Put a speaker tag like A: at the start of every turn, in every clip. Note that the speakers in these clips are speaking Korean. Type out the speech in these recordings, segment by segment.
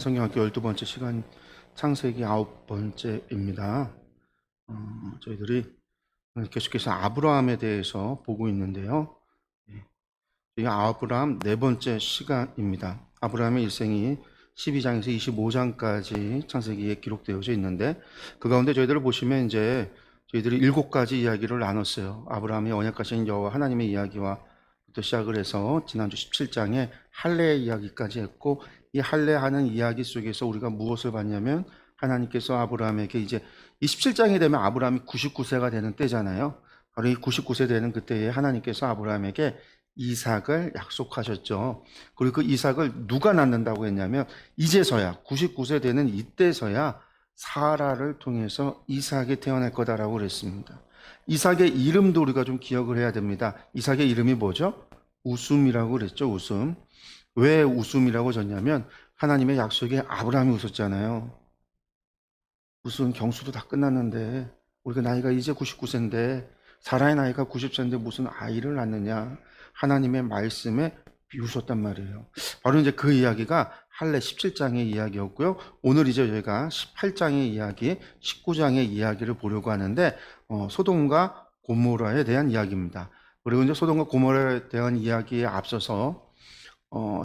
A: 성경학교 12번째 시간 창세기 9번째입니다. 저희들이 계속해서 아브라함에 대해서 보고 있는데요. 이 아브라함 네 번째 시간입니다. 아브라함의 일생이 12장에서 25장까지 창세기에 기록되어져 있는데 그 가운데 저희들을 보시면 이제 저희들이 7가지 이야기를 나눴어요. 아브라함이 언약하신 여호와 하나님의 이야기와 부터 시작을 해서 지난주 17장에 할례의 이야기까지 했고, 이 할례하는 이야기 속에서 우리가 무엇을 봤냐면 하나님께서 아브라함에게 이제 이 17장이 되면 아브라함이 99세가 되는 때잖아요. 바로 이 99세 되는 그때에 하나님께서 아브라함에게 이삭을 약속하셨죠. 그리고 그 이삭을 누가 낳는다고 했냐면 이제서야 99세 되는 이때서야 사라를 통해서 이삭이 태어날 거다라고 그랬습니다. 이삭의 이름도 우리가 좀 기억을 해야 됩니다. 이삭의 이름이 뭐죠? 웃음이라고 그랬죠. 웃음. 왜 웃음이라고 졌냐면 하나님의 약속에 아브라함이 웃었잖아요. 무슨 경수도 다 끝났는데 우리가 나이가 이제 99세인데 사라의 나이가 90세인데 무슨 아이를 낳느냐. 하나님의 말씀에 비웃었단 말이에요. 바로 이제 그 이야기가 할례 17장의 이야기였고요. 오늘 이제 저희가 18장의 이야기, 19장의 이야기를 보려고 하는데 소돔과 고모라에 대한 이야기입니다. 그리고 이제 소돔과 고모라에 대한 이야기에 앞서서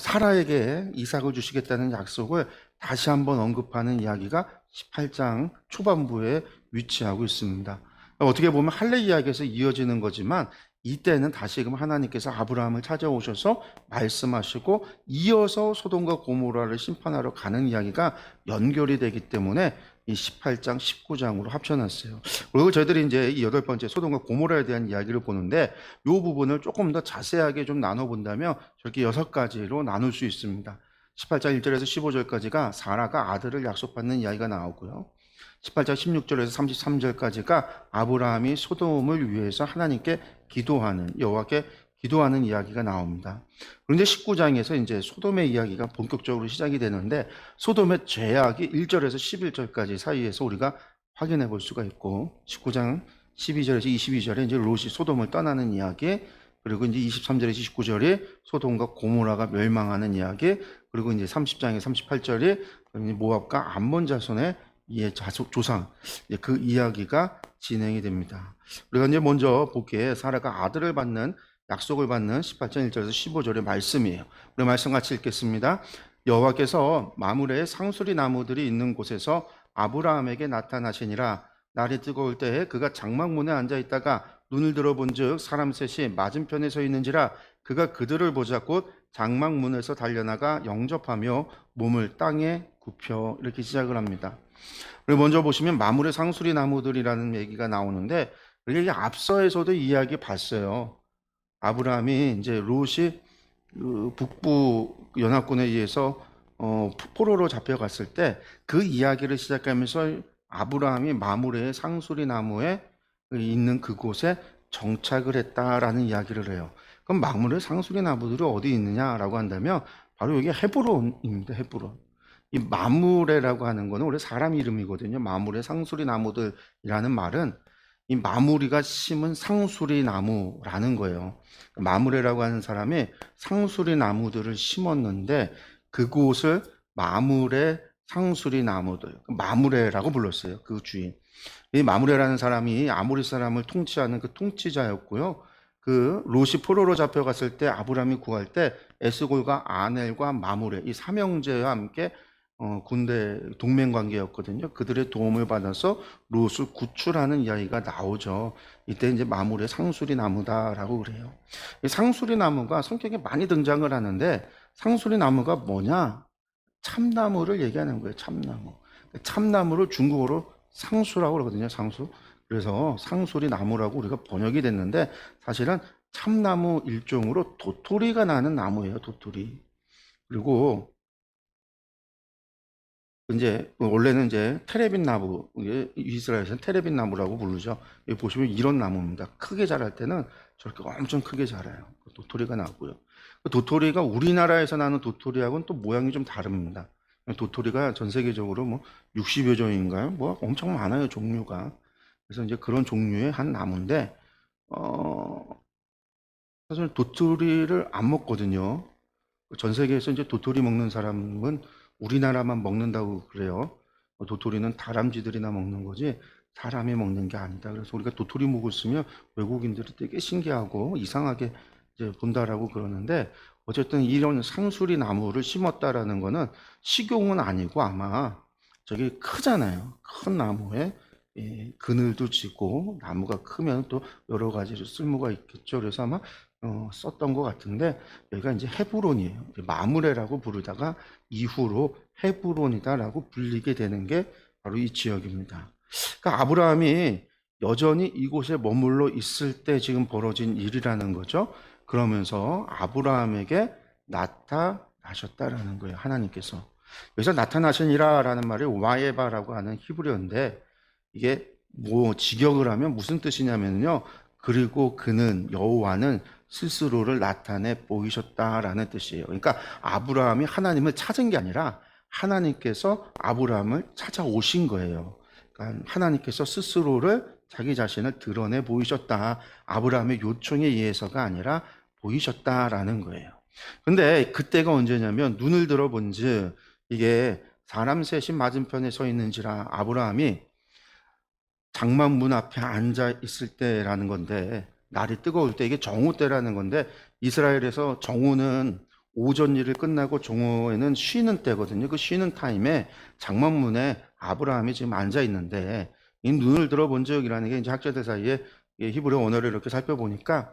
A: 사라에게 이삭을 주시겠다는 약속을 다시 한번 언급하는 이야기가 18장 초반부에 위치하고 있습니다. 어떻게 보면 할례 이야기에서 이어지는 거지만 이때는 다시금 하나님께서 아브라함을 찾아오셔서 말씀하시고 이어서 소돔과 고모라를 심판하러 가는 이야기가 연결이 되기 때문에 이 18장, 19장으로 합쳐놨어요. 그리고 저희들이 이제 이 8번째 소돔과 고모라에 대한 이야기를 보는데 이 부분을 조금 더 자세하게 좀 나눠본다면 저렇게 6가지로 나눌 수 있습니다. 18장 1절에서 15절까지가 사라가 아들을 약속받는 이야기가 나오고요. 18장 16절에서 33절까지가 아브라함이 소돔을 위해서 하나님께 기도하는, 여호와께 기도하는 이야기가 나옵니다. 그런데 19장에서 이제 소돔의 이야기가 본격적으로 시작이 되는데 소돔의 죄악이 1절에서 11절까지 사이에서 우리가 확인해 볼 수가 있고 19장 12절에서 22절에 이제 롯이 소돔을 떠나는 이야기, 그리고 이제 23절에서 29절이 소돔과 고모라가 멸망하는 이야기, 그리고 이제 30장에 38절이 모압과 암몬 자손의 조상, 그 이야기가 진행이 됩니다. 우리가 이제 먼저 보기에 사라가 아들을 받는 약속을 받는 18장 1절에서 15절의 말씀이에요. 우리 말씀 같이 읽겠습니다. 여호와께서 마므레의 상수리 나무들이 있는 곳에서 아브라함에게 나타나시니라. 날이 뜨거울 때에 그가 장막문에 앉아 있다가 눈을 들어본즉 사람 셋이 맞은편에 서 있는지라. 그가 그들을 보자 곧 장막문에서 달려나가 영접하며 몸을 땅에 굽혀, 이렇게 시작을 합니다. 그리고 먼저 보시면 마므레 상수리 나무들이라는 얘기가 나오는데 이게 앞서에서도 이야기 봤어요. 아브라함이 이제 롯이 북부 연합군에 의해서 포로로 잡혀갔을 때 그 이야기를 시작하면서 아브라함이 마므레의 상수리 나무에 있는 그곳에 정착을 했다라는 이야기를 해요. 그럼 마므레 상수리 나무들이 어디 있느냐라고 한다면 바로 여기 헤브론입니다. 헤브론. 이 마므레라고 하는 거는 원래 사람 이름이거든요. 마므레 상수리 나무들이라는 말은 이 마므리가 심은 상수리 나무라는 거예요. 마므레라고 하는 사람이 상수리 나무들을 심었는데 그곳을 마므레 상수리 나무들, 마므레라고 불렀어요. 그 주인. 이 마므레라는 사람이 아모리 사람을 통치하는 그 통치자였고요. 그 롯이 포로로 잡혀갔을 때 아브라함이 구할 때 에스골과 아넬과 마므레 이 삼형제와 함께 군대 동맹 관계였거든요. 그들의 도움을 받아서 롯을 구출하는 이야기가 나오죠. 이때 이제 마므레 상수리 나무다라고 그래요. 이 상수리 나무가 성경에 많이 등장을 하는데 상수리 나무가 뭐냐? 참나무를 얘기하는 거예요. 참나무. 참나무를 중국어로 상수라고 그러거든요. 상수. 그래서 상수리 나무라고 우리가 번역이 됐는데 사실은 참나무 일종으로 도토리가 나는 나무예요. 도토리. 그리고 이제 원래는 이제 테레빈 나무, 이스라엘에서는 테레빈 나무라고 부르죠. 여기 보시면 이런 나무입니다. 크게 자랄 때는 저렇게 엄청 크게 자라요. 도토리가 나고요. 도토리가 우리나라에서 나는 도토리하고는 또 모양이 좀 다릅니다. 도토리가 전 세계적으로 뭐 60여 종인가요? 뭐 엄청 많아요, 종류가. 그래서 이제 그런 종류의 한 나무인데, 사실 도토리를 안 먹거든요. 전 세계에서 이제 도토리 먹는 사람은 우리나라만 먹는다고 그래요. 도토리는 다람쥐들이나 먹는 거지 사람이 먹는 게 아니다. 그래서 우리가 도토리 먹고 있으면 외국인들이 되게 신기하고 이상하게 이제 본다라고 그러는데, 어쨌든 이런 상수리 나무를 심었다라는 거는 식용은 아니고 아마 저기 크잖아요. 큰 나무에 그늘도 지고 나무가 크면 또 여러 가지로 쓸모가 있겠죠. 그래서 아마 썼던 것 같은데, 여기가 이제 헤브론이에요. 마므레라고 부르다가 이후로 헤브론이다라고 불리게 되는 게 바로 이 지역입니다. 그러니까 아브라함이 여전히 이곳에 머물러 있을 때 지금 벌어진 일이라는 거죠. 그러면서 아브라함에게 나타나셨다라는 거예요. 하나님께서. 여기서 나타나시니라라는 말이 와예바라고 하는 히브리어인데, 이게 뭐 직역을 하면 무슨 뜻이냐면요. 그리고 그는 여호와는 스스로를 나타내 보이셨다라는 뜻이에요. 그러니까 아브라함이 하나님을 찾은 게 아니라 하나님께서 아브라함을 찾아오신 거예요. 그러니까 하나님께서 스스로를 자기 자신을 드러내 보이셨다. 아브라함의 요청에 의해서가 아니라 보이셨다라는 거예요. 근데 그때가 언제냐면 눈을 들어본즉 이게 사람 셋이 맞은편에 서 있는지라 아브라함이 장막문 앞에 앉아 있을 때라는 건데, 날이 뜨거울 때, 이게 정오 때라는 건데, 이스라엘에서 정오는 오전 일을 끝나고 정오에는 쉬는 때거든요. 그 쉬는 타임에 장막문에 아브라함이 지금 앉아 있는데, 이 눈을 들어본 적이라는 게 이제 학자들 사이에 히브리 언어를 이렇게 살펴보니까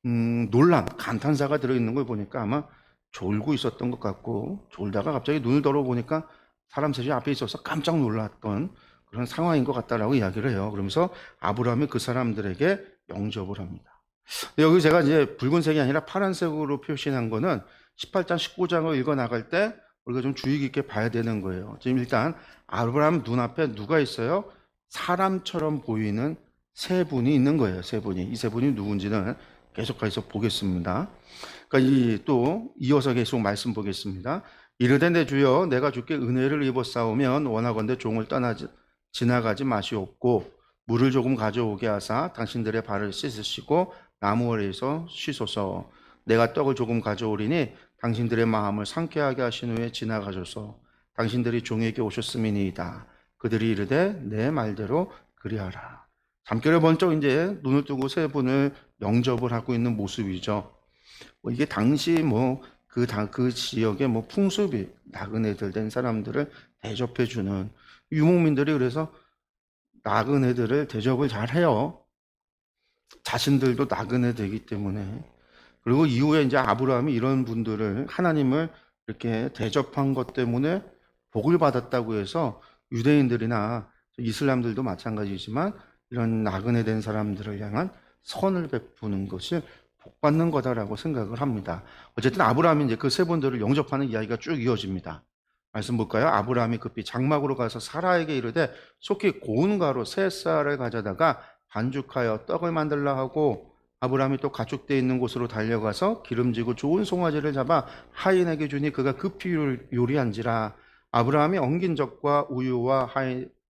A: 놀람, 감탄사가 들어있는 걸 보니까 아마 졸고 있었던 것 같고, 졸다가 갑자기 눈을 들어보니까 사람 셋이 앞에 있어서 깜짝 놀랐던 그런 상황인 것 같다라고 이야기를 해요. 그러면서 아브라함이 그 사람들에게 영접을 합니다. 여기 제가 이제 붉은색이 아니라 파란색으로 표시한 거는 18장, 19장을 읽어 나갈 때 우리가 좀 주의 깊게 봐야 되는 거예요. 지금 일단 아브라함 눈앞에 누가 있어요? 사람처럼 보이는 세 분이 있는 거예요. 세 분이. 이 세 분이 누군지는 계속해서 보겠습니다. 그러니까 또 이어서 계속 말씀 보겠습니다. 이르되 내 주여 내가 주께 은혜를 입었사오면 원하건대 종을 지나가지 마시옵고 물을 조금 가져오게 하사 당신들의 발을 씻으시고 나무 아래에서 쉬소서. 내가 떡을 조금 가져오리니 당신들의 마음을 상쾌하게 하신 후에 지나가소서. 당신들이 종에게 오셨음이니이다. 그들이 이르되 내 말대로 그리하라. 잠결에 번쩍 이제 눈을 뜨고 세 분을 영접을 하고 있는 모습이죠. 이게 당시 그 지역의 풍습이, 나그네들 된 사람들을 대접해주는 유목민들이, 그래서 나그네들을 대접을 잘 해요. 자신들도 나그네 되기 때문에. 그리고 이후에 이제 아브라함이 이런 분들을, 하나님을 이렇게 대접한 것 때문에 복을 받았다고 해서 유대인들이나 이슬람들도 마찬가지지만 이런 나그네 된 사람들을 향한 선을 베푸는 것을 복받는 거다라고 생각을 합니다. 어쨌든 아브라함이 이제 그 세 분들을 영접하는 이야기가 쭉 이어집니다. 말씀 볼까요? 아브라함이 급히 장막으로 가서 사라에게 이르되 속히 고운 가루 세 쌀을 가져다가 반죽하여 떡을 만들라 하고, 아브라함이 또 가축대 있는 곳으로 달려가서 기름지고 좋은 송아지를 잡아 하인에게 주니 그가 급히 요리한지라. 아브라함이 엉긴 젖과 우유와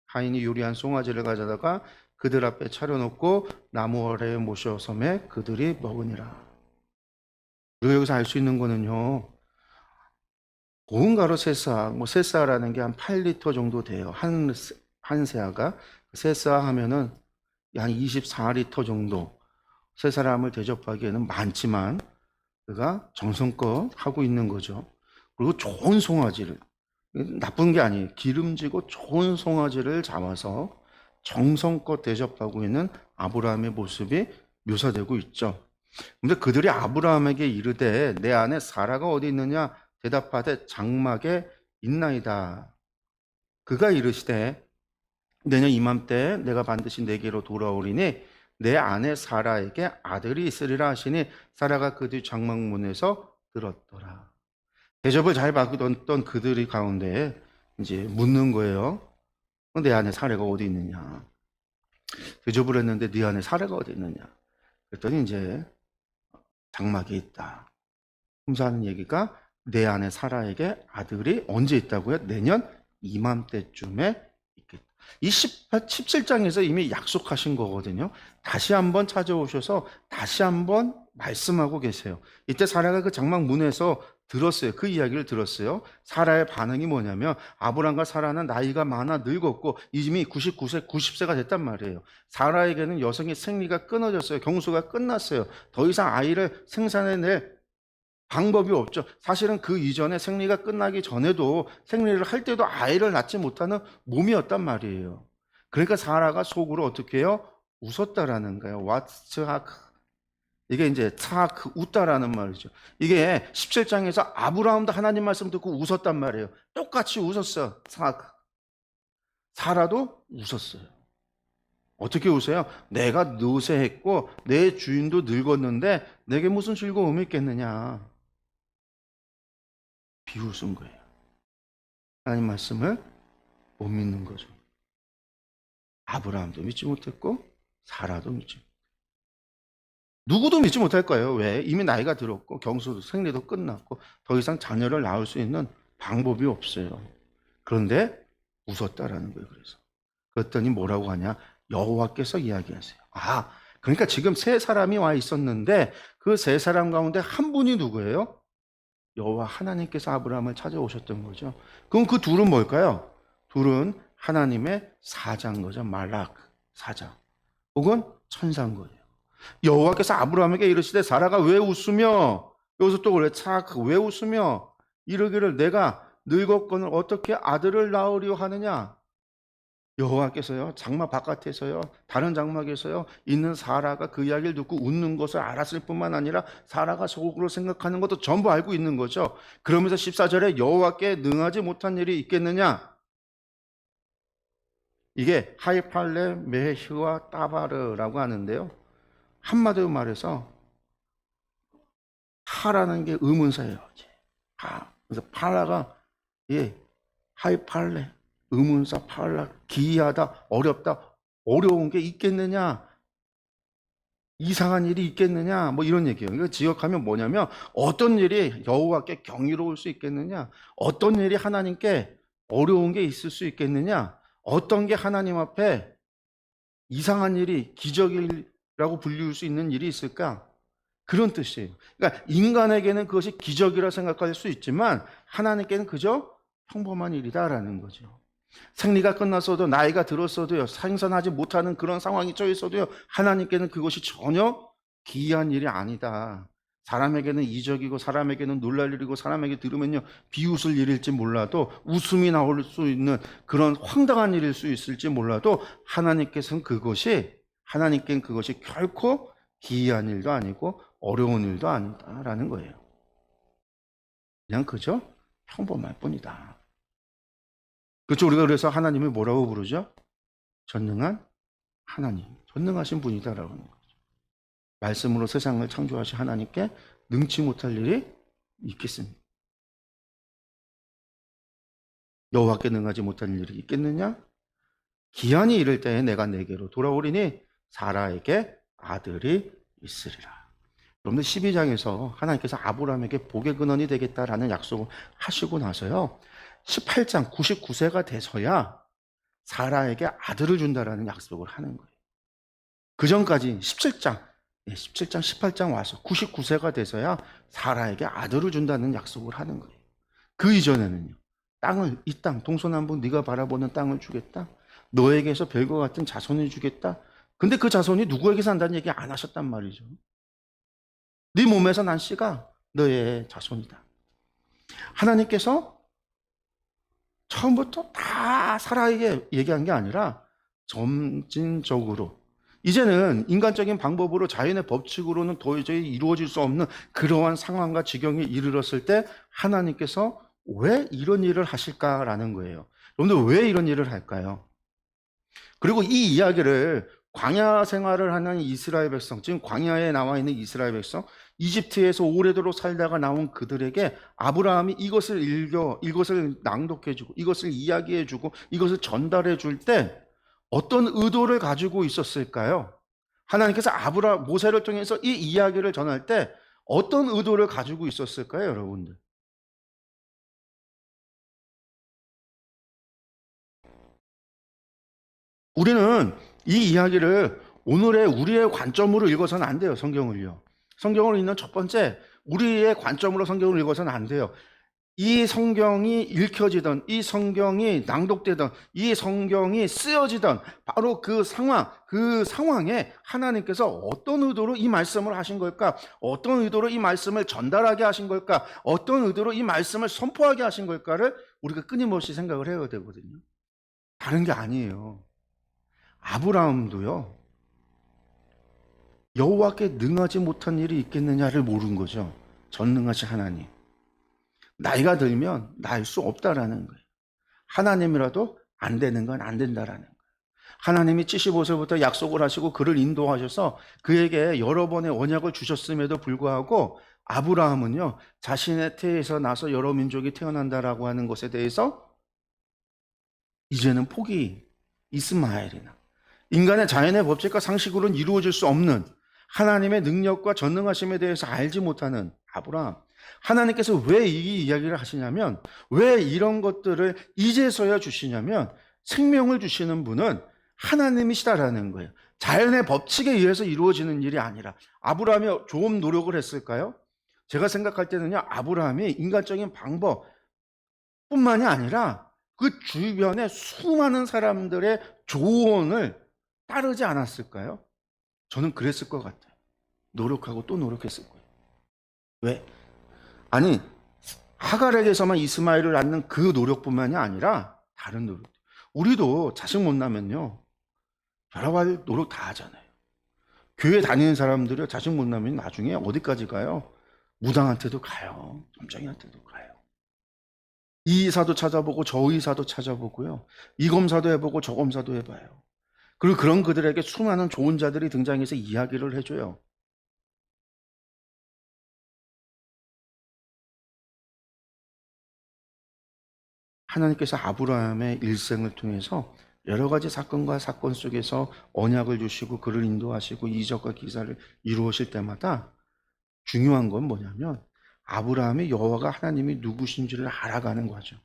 A: 하인이 요리한 송아지를 가져다가 그들 앞에 차려놓고 나무 아래에 모셔 섬에 그들이 먹으니라. 우리가 여기서 알 수 있는 거는요, 고운 가루 세사, 세사라는 게 한 8리터 정도 돼요. 한 세아가. 세사 하면은 한 24리터 정도. 세 사람을 대접하기에는 많지만 그가 정성껏 하고 있는 거죠. 그리고 좋은 송아지를, 나쁜 게 아니에요. 기름지고 좋은 송아지를 잡아서 정성껏 대접하고 있는 아브라함의 모습이 묘사되고 있죠. 근데 그들이 아브라함에게 이르되 내 아내 사라가 어디 있느냐 대답하되 장막에 있나이다. 그가 이르시되 내년 이맘때 내가 반드시 내게로 돌아오리니 내 아내 사라에게 아들이 있으리라 하시니 사라가 그 뒤 장막문에서 들었더라. 대접을 잘 받던 그들이 가운데 이제 묻는 거예요. 내 아내 사라가 어디 있느냐. 대접을 했는데 네 아내 사라가 어디 있느냐. 그랬더니 이제 장막에 있다. 흠사하는 얘기가 내 아내 사라에게 아들이 언제 있다고요? 내년 이맘때쯤에 있겠다. 이 17장에서 이미 약속하신 거거든요. 다시 한번 찾아오셔서 다시 한번 말씀하고 계세요. 이때 사라가 그 장막 문에서 들었어요. 그 이야기를 들었어요. 사라의 반응이 뭐냐면 아브람과 사라는 나이가 많아 늙었고 이미 99세, 90세가 됐단 말이에요. 사라에게는 여성의 생리가 끊어졌어요. 경수가 끝났어요. 더 이상 아이를 생산해낼 방법이 없죠. 사실은 그 이전에 생리가 끝나기 전에도 생리를 할 때도 아이를 낳지 못하는 몸이었단 말이에요. 그러니까 사라가 속으로 어떻게 해요? 웃었다라는 거예요. 왓츠하크. 이게 이제 차크 웃다라는 말이죠. 이게 17장에서 아브라함도 하나님 말씀 듣고 웃었단 말이에요. 똑같이 웃었어. 차크. 사라도 웃었어요. 어떻게 웃어요? 내가 노쇠했고 내 주인도 늙었는데 내게 무슨 즐거움이 있겠느냐. 비웃은 거예요. 하나님 말씀을 못 믿는 거죠. 아브라함도 믿지 못했고 사라도 믿지 못했고 누구도 믿지 못할 거예요. 왜? 이미 나이가 들었고 경수도 생리도 끝났고 더 이상 자녀를 낳을 수 있는 방법이 없어요. 그런데 웃었다라는 거예요. 그랬더니 뭐라고 하냐? 여호와께서 이야기하세요. 아, 그러니까 지금 세 사람이 와 있었는데 그 세 사람 가운데 한 분이 누구예요? 여호와 하나님께서 아브라함을 찾아오셨던 거죠. 그럼 그 둘은 뭘까요? 둘은 하나님의 사자인 거죠. 말락 사자 혹은 천사인 거예요. 여호와께서 아브라함에게 이르시되 사라가 왜 웃으며 여기서 또 그래 왜 웃으며 이르기를 내가 늙었거늘 어떻게 아들을 낳으려 하느냐. 여호와께서요 장막 바깥에서요 다른 장막에서요 있는 사라가 그 이야기를 듣고 웃는 것을 알았을 뿐만 아니라 사라가 속으로 생각하는 것도 전부 알고 있는 거죠. 그러면서 14절에 여호와께 능하지 못한 일이 있겠느냐. 이게 하이팔레 메히와 따바르라고 하는데요. 한마디로 말해서 파라는 게 의문사예요. 파. 그래서 파라가 하이팔레 의문사 팔라 기이하다 어렵다 어려운 게 있겠느냐 이상한 일이 있겠느냐 뭐 이런 얘기예요. 이거 지역하면 뭐냐면 어떤 일이 여호와께 경이로울 수 있겠느냐 어떤 일이 하나님께 어려운 게 있을 수 있겠느냐 어떤 게 하나님 앞에 이상한 일이 기적이라고 불릴 수 있는 일이 있을까 그런 뜻이에요. 그러니까 인간에게는 그것이 기적이라 생각할 수 있지만 하나님께는 그저 평범한 일이다라는 거죠. 생리가 끝났어도 나이가 들었어도요 생산하지 못하는 그런 상황이 처해 있어도요 하나님께는 그것이 전혀 기이한 일이 아니다. 사람에게는 이적이고 사람에게는 놀랄 일이고 사람에게 들으면요 비웃을 일일지 몰라도 웃음이 나올 수 있는 그런 황당한 일일 수 있을지 몰라도 하나님께서는 하나님께는 그것이 결코 기이한 일도 아니고 어려운 일도 아니다라는 거예요. 그냥 그저 평범할 뿐이다. 그렇죠. 우리가 그래서 하나님을 뭐라고 부르죠? 전능한 하나님, 전능하신 분이다라고 하는 거죠. 말씀으로 세상을 창조하신 하나님께 능치 못할 일이 있겠습니까? 여호와께 능하지 못할 일이 있겠느냐? 기한이 이를 때에 내가 내게로 돌아오리니 사라에게 아들이 있으리라. 여러분들 12장에서 하나님께서 아브라함에게 복의 근원이 되겠다라는 약속을 하시고 나서요. 18장 99세가 돼서야 사라에게 아들을 준다라는 약속을 하는 거예요. 그 전까지 17장, 18장 와서 99세가 돼서야 사라에게 아들을 준다는 약속을 하는 거예요. 그 이전에는요. 이 땅, 동서남북 네가 바라보는 땅을 주겠다. 너에게서 별과 같은 자손을 주겠다. 근데 그 자손이 누구에게 산다는 얘기 안 하셨단 말이죠. 네 몸에서 난 씨가 너의 자손이다. 하나님께서 처음부터 다 사라에게 얘기한 게 아니라 점진적으로 이제는 인간적인 방법으로 자연의 법칙으로는 도저히 이루어질 수 없는 그러한 상황과 지경에 이르렀을 때 하나님께서 왜 이런 일을 하실까라는 거예요. 여러분들 왜 이런 일을 할까요? 그리고 이 이야기를 광야 생활을 하는 이스라엘 백성, 지금 광야에 나와 있는 이스라엘 백성, 이집트에서 오래도록 살다가 나온 그들에게 아브라함이 이것을 낭독해주고, 이것을 이야기해주고, 이것을 전달해줄 때 어떤 의도를 가지고 있었을까요? 하나님께서 모세를 통해서 이 이야기를 전할 때 어떤 의도를 가지고 있었을까요, 여러분들? 우리는 이 이야기를 오늘의 우리의 관점으로 읽어서는 안 돼요, 성경을요. 성경을 읽는 첫 번째, 우리의 관점으로 성경을 읽어서는 안 돼요. 이 성경이 읽혀지던, 이 성경이 낭독되던, 이 성경이 쓰여지던 바로 그 상황에 하나님께서 어떤 의도로 이 말씀을 하신 걸까? 어떤 의도로 이 말씀을 전달하게 하신 걸까? 어떤 의도로 이 말씀을 선포하게 하신 걸까를 우리가 끊임없이 생각을 해야 되거든요. 다른 게 아니에요. 아브라함도요, 여호와께 능하지 못한 일이 있겠느냐를 모른 거죠. 전능하신 하나님. 나이가 들면 날 수 없다라는 거예요. 하나님이라도 안 되는 건 안 된다라는 거예요. 하나님이 75세부터 약속을 하시고 그를 인도하셔서 그에게 여러 번의 언약을 주셨음에도 불구하고 아브라함은요, 자신의 태에서 나서 여러 민족이 태어난다라고 하는 것에 대해서 이제는 포기, 이스마엘이나 인간의 자연의 법칙과 상식으로는 이루어질 수 없는 하나님의 능력과 전능하심에 대해서 알지 못하는 아브라함. 하나님께서 왜 이 이야기를 하시냐면, 왜 이런 것들을 이제서야 주시냐면, 생명을 주시는 분은 하나님이시다라는 거예요. 자연의 법칙에 의해서 이루어지는 일이 아니라. 아브라함이 좀 노력을 했을까요? 제가 생각할 때는요, 아브라함이 인간적인 방법뿐만이 아니라 그 주변의 수많은 사람들의 조언을 따르지 않았을까요? 저는 그랬을 것 같아요. 노력하고 또 노력했을 거예요. 왜? 아니, 하갈에게서만 이스마엘을 낳는 그 노력뿐만이 아니라 다른 노력. 우리도 자식 못 낳으면요, 여러 가지 노력 다 하잖아요. 교회 다니는 사람들이 자식 못 낳으면 나중에 어디까지 가요? 무당한테도 가요. 점장이한테도 가요. 이 의사도 찾아보고 저 의사도 찾아보고요. 이 검사도 해보고 저 검사도 해봐요. 그리고 그런 그들에게 수많은 좋은 자들이 등장해서 이야기를 해줘요. 하나님께서 아브라함의 일생을 통해서 여러 가지 사건과 사건 속에서 언약을 주시고 그를 인도하시고 이적과 기사를 이루어질 때마다 중요한 건 뭐냐면 아브라함이 여호와가 하나님이 누구신지를 알아가는 거죠.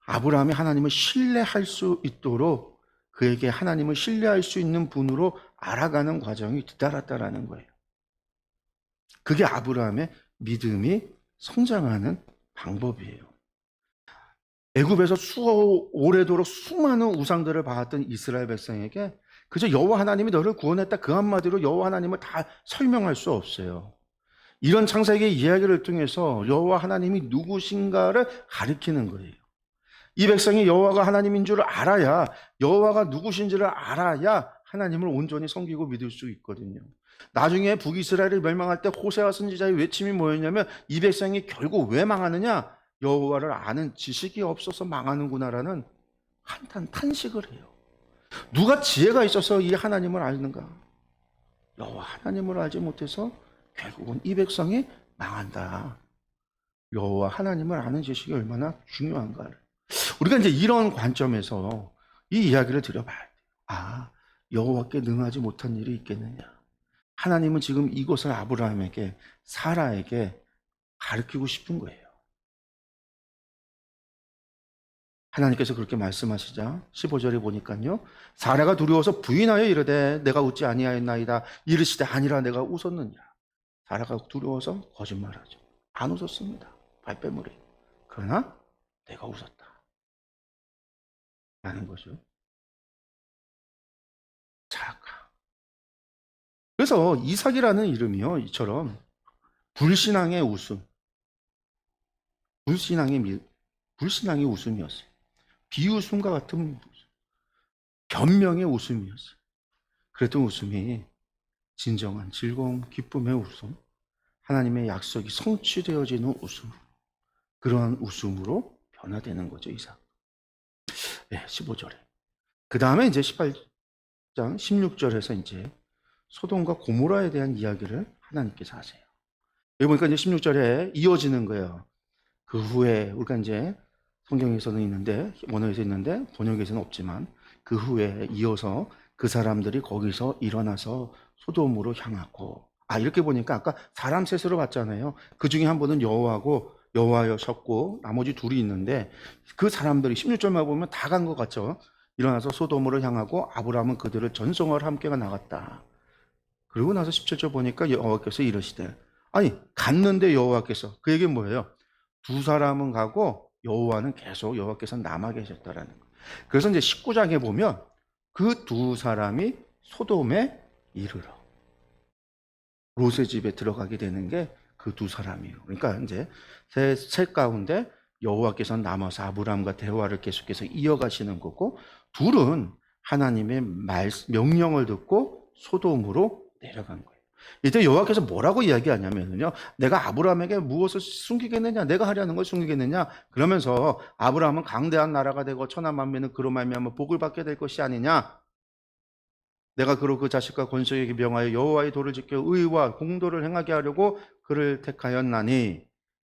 A: 아브라함이 하나님을 신뢰할 수 있도록 그에게 하나님을 신뢰할 수 있는 분으로 알아가는 과정이 뒤따랐다라는 거예요. 그게 아브라함의 믿음이 성장하는 방법이에요. 애굽에서 오래도록 수많은 우상들을 봐왔던 이스라엘 백성에게 그저 여호와 하나님이 너를 구원했다 그 한마디로 여호와 하나님을 다 설명할 수 없어요. 이런 창세기 이야기를 통해서 여호와 하나님이 누구신가를 가리키는 거예요. 이 백성이 여호와가 하나님인 줄 알아야, 여호와가 누구신지를 알아야 하나님을 온전히 섬기고 믿을 수 있거든요. 나중에 북이스라엘이 멸망할 때 호세아 선지자의 외침이 뭐였냐면 이 백성이 결국 왜 망하느냐? 여호와를 아는 지식이 없어서 망하는구나라는 탄식을 해요. 누가 지혜가 있어서 이 하나님을 아는가? 여호와 하나님을 알지 못해서 결국은 이 백성이 망한다. 여호와 하나님을 아는 지식이 얼마나 중요한가? 우리가 이제 이런 관점에서 이 이야기를 드려봐야 돼요. 아, 여호와께 능하지 못한 일이 있겠느냐? 하나님은 지금 이것을 아브라함에게, 사라에게 가르치고 싶은 거예요. 하나님께서 그렇게 말씀하시자 15절에 보니까요, 사라가 두려워서 부인하여 이르되 내가 웃지 아니하였나이다. 이르시되 아니라 내가 웃었느니라. 사라가 두려워서 거짓말하죠. 안 웃었습니다. 발뺌을 해요. 그러나 내가 웃었다 라는 거죠. 자, 그래서 이삭이라는 이름이요, 이처럼 불신앙의 웃음, 불신앙의 웃음이었어요. 비웃음과 같은 웃음, 변명의 웃음이었어요. 그랬던 웃음이 진정한 즐거움, 기쁨의 웃음, 하나님의 약속이 성취되어지는 웃음, 그러한 웃음으로 변화되는 거죠, 이삭. 네, 15절에. 그 다음에 이제 18장 16절에서 이제 소돔과 고모라에 대한 이야기를 하나님께서 하세요. 여기 보니까 이제 16절에 이어지는 거예요. 그 후에 우리가 이제 성경에서는 있는데, 원어에서 있는데 번역에서는 없지만 그 후에 이어서 그 사람들이 거기서 일어나서 소돔으로 향하고, 이렇게 보니까 아까 사람 셋으로 봤잖아요. 그 중에 한 분은 여호와였었고 나머지 둘이 있는데 그 사람들이 16절만 보면 다 간 것 같죠. 일어나서 소돔으로 향하고 아브라함은 그들을 전송하러 함께가 나갔다. 그러고 나서 17절 보니까 여호와께서 이르시되 아니, 갔는데 여호와께서, 그 얘기는 뭐예요? 두 사람은 가고 여호와는 계속, 여호와께서 남아 계셨다라는 거예요. 그래서 이제 19장에 보면 그 두 사람이 소돔에 이르러 롯의 집에 들어가게 되는 게 그 두 사람이에요. 그러니까 이제 셋 가운데 여호와께서 남아서 아브라함과 대화를 계속해서 이어가시는 거고, 둘은 하나님의 명령을 듣고 소돔으로 내려간 거예요. 이때 여호와께서 뭐라고 이야기하냐면요, 내가 아브라함에게 무엇을 숨기겠느냐, 내가 하려는 걸 숨기겠느냐, 그러면서 아브라함은 강대한 나라가 되고 천하 만민은 그로 말미암아 복을 받게 될 것이 아니냐, 내가 그로 그 자식과 권속에게 명하여 여호와의 도를 지켜 의와 공도를 행하게 하려고 그를 택하였나니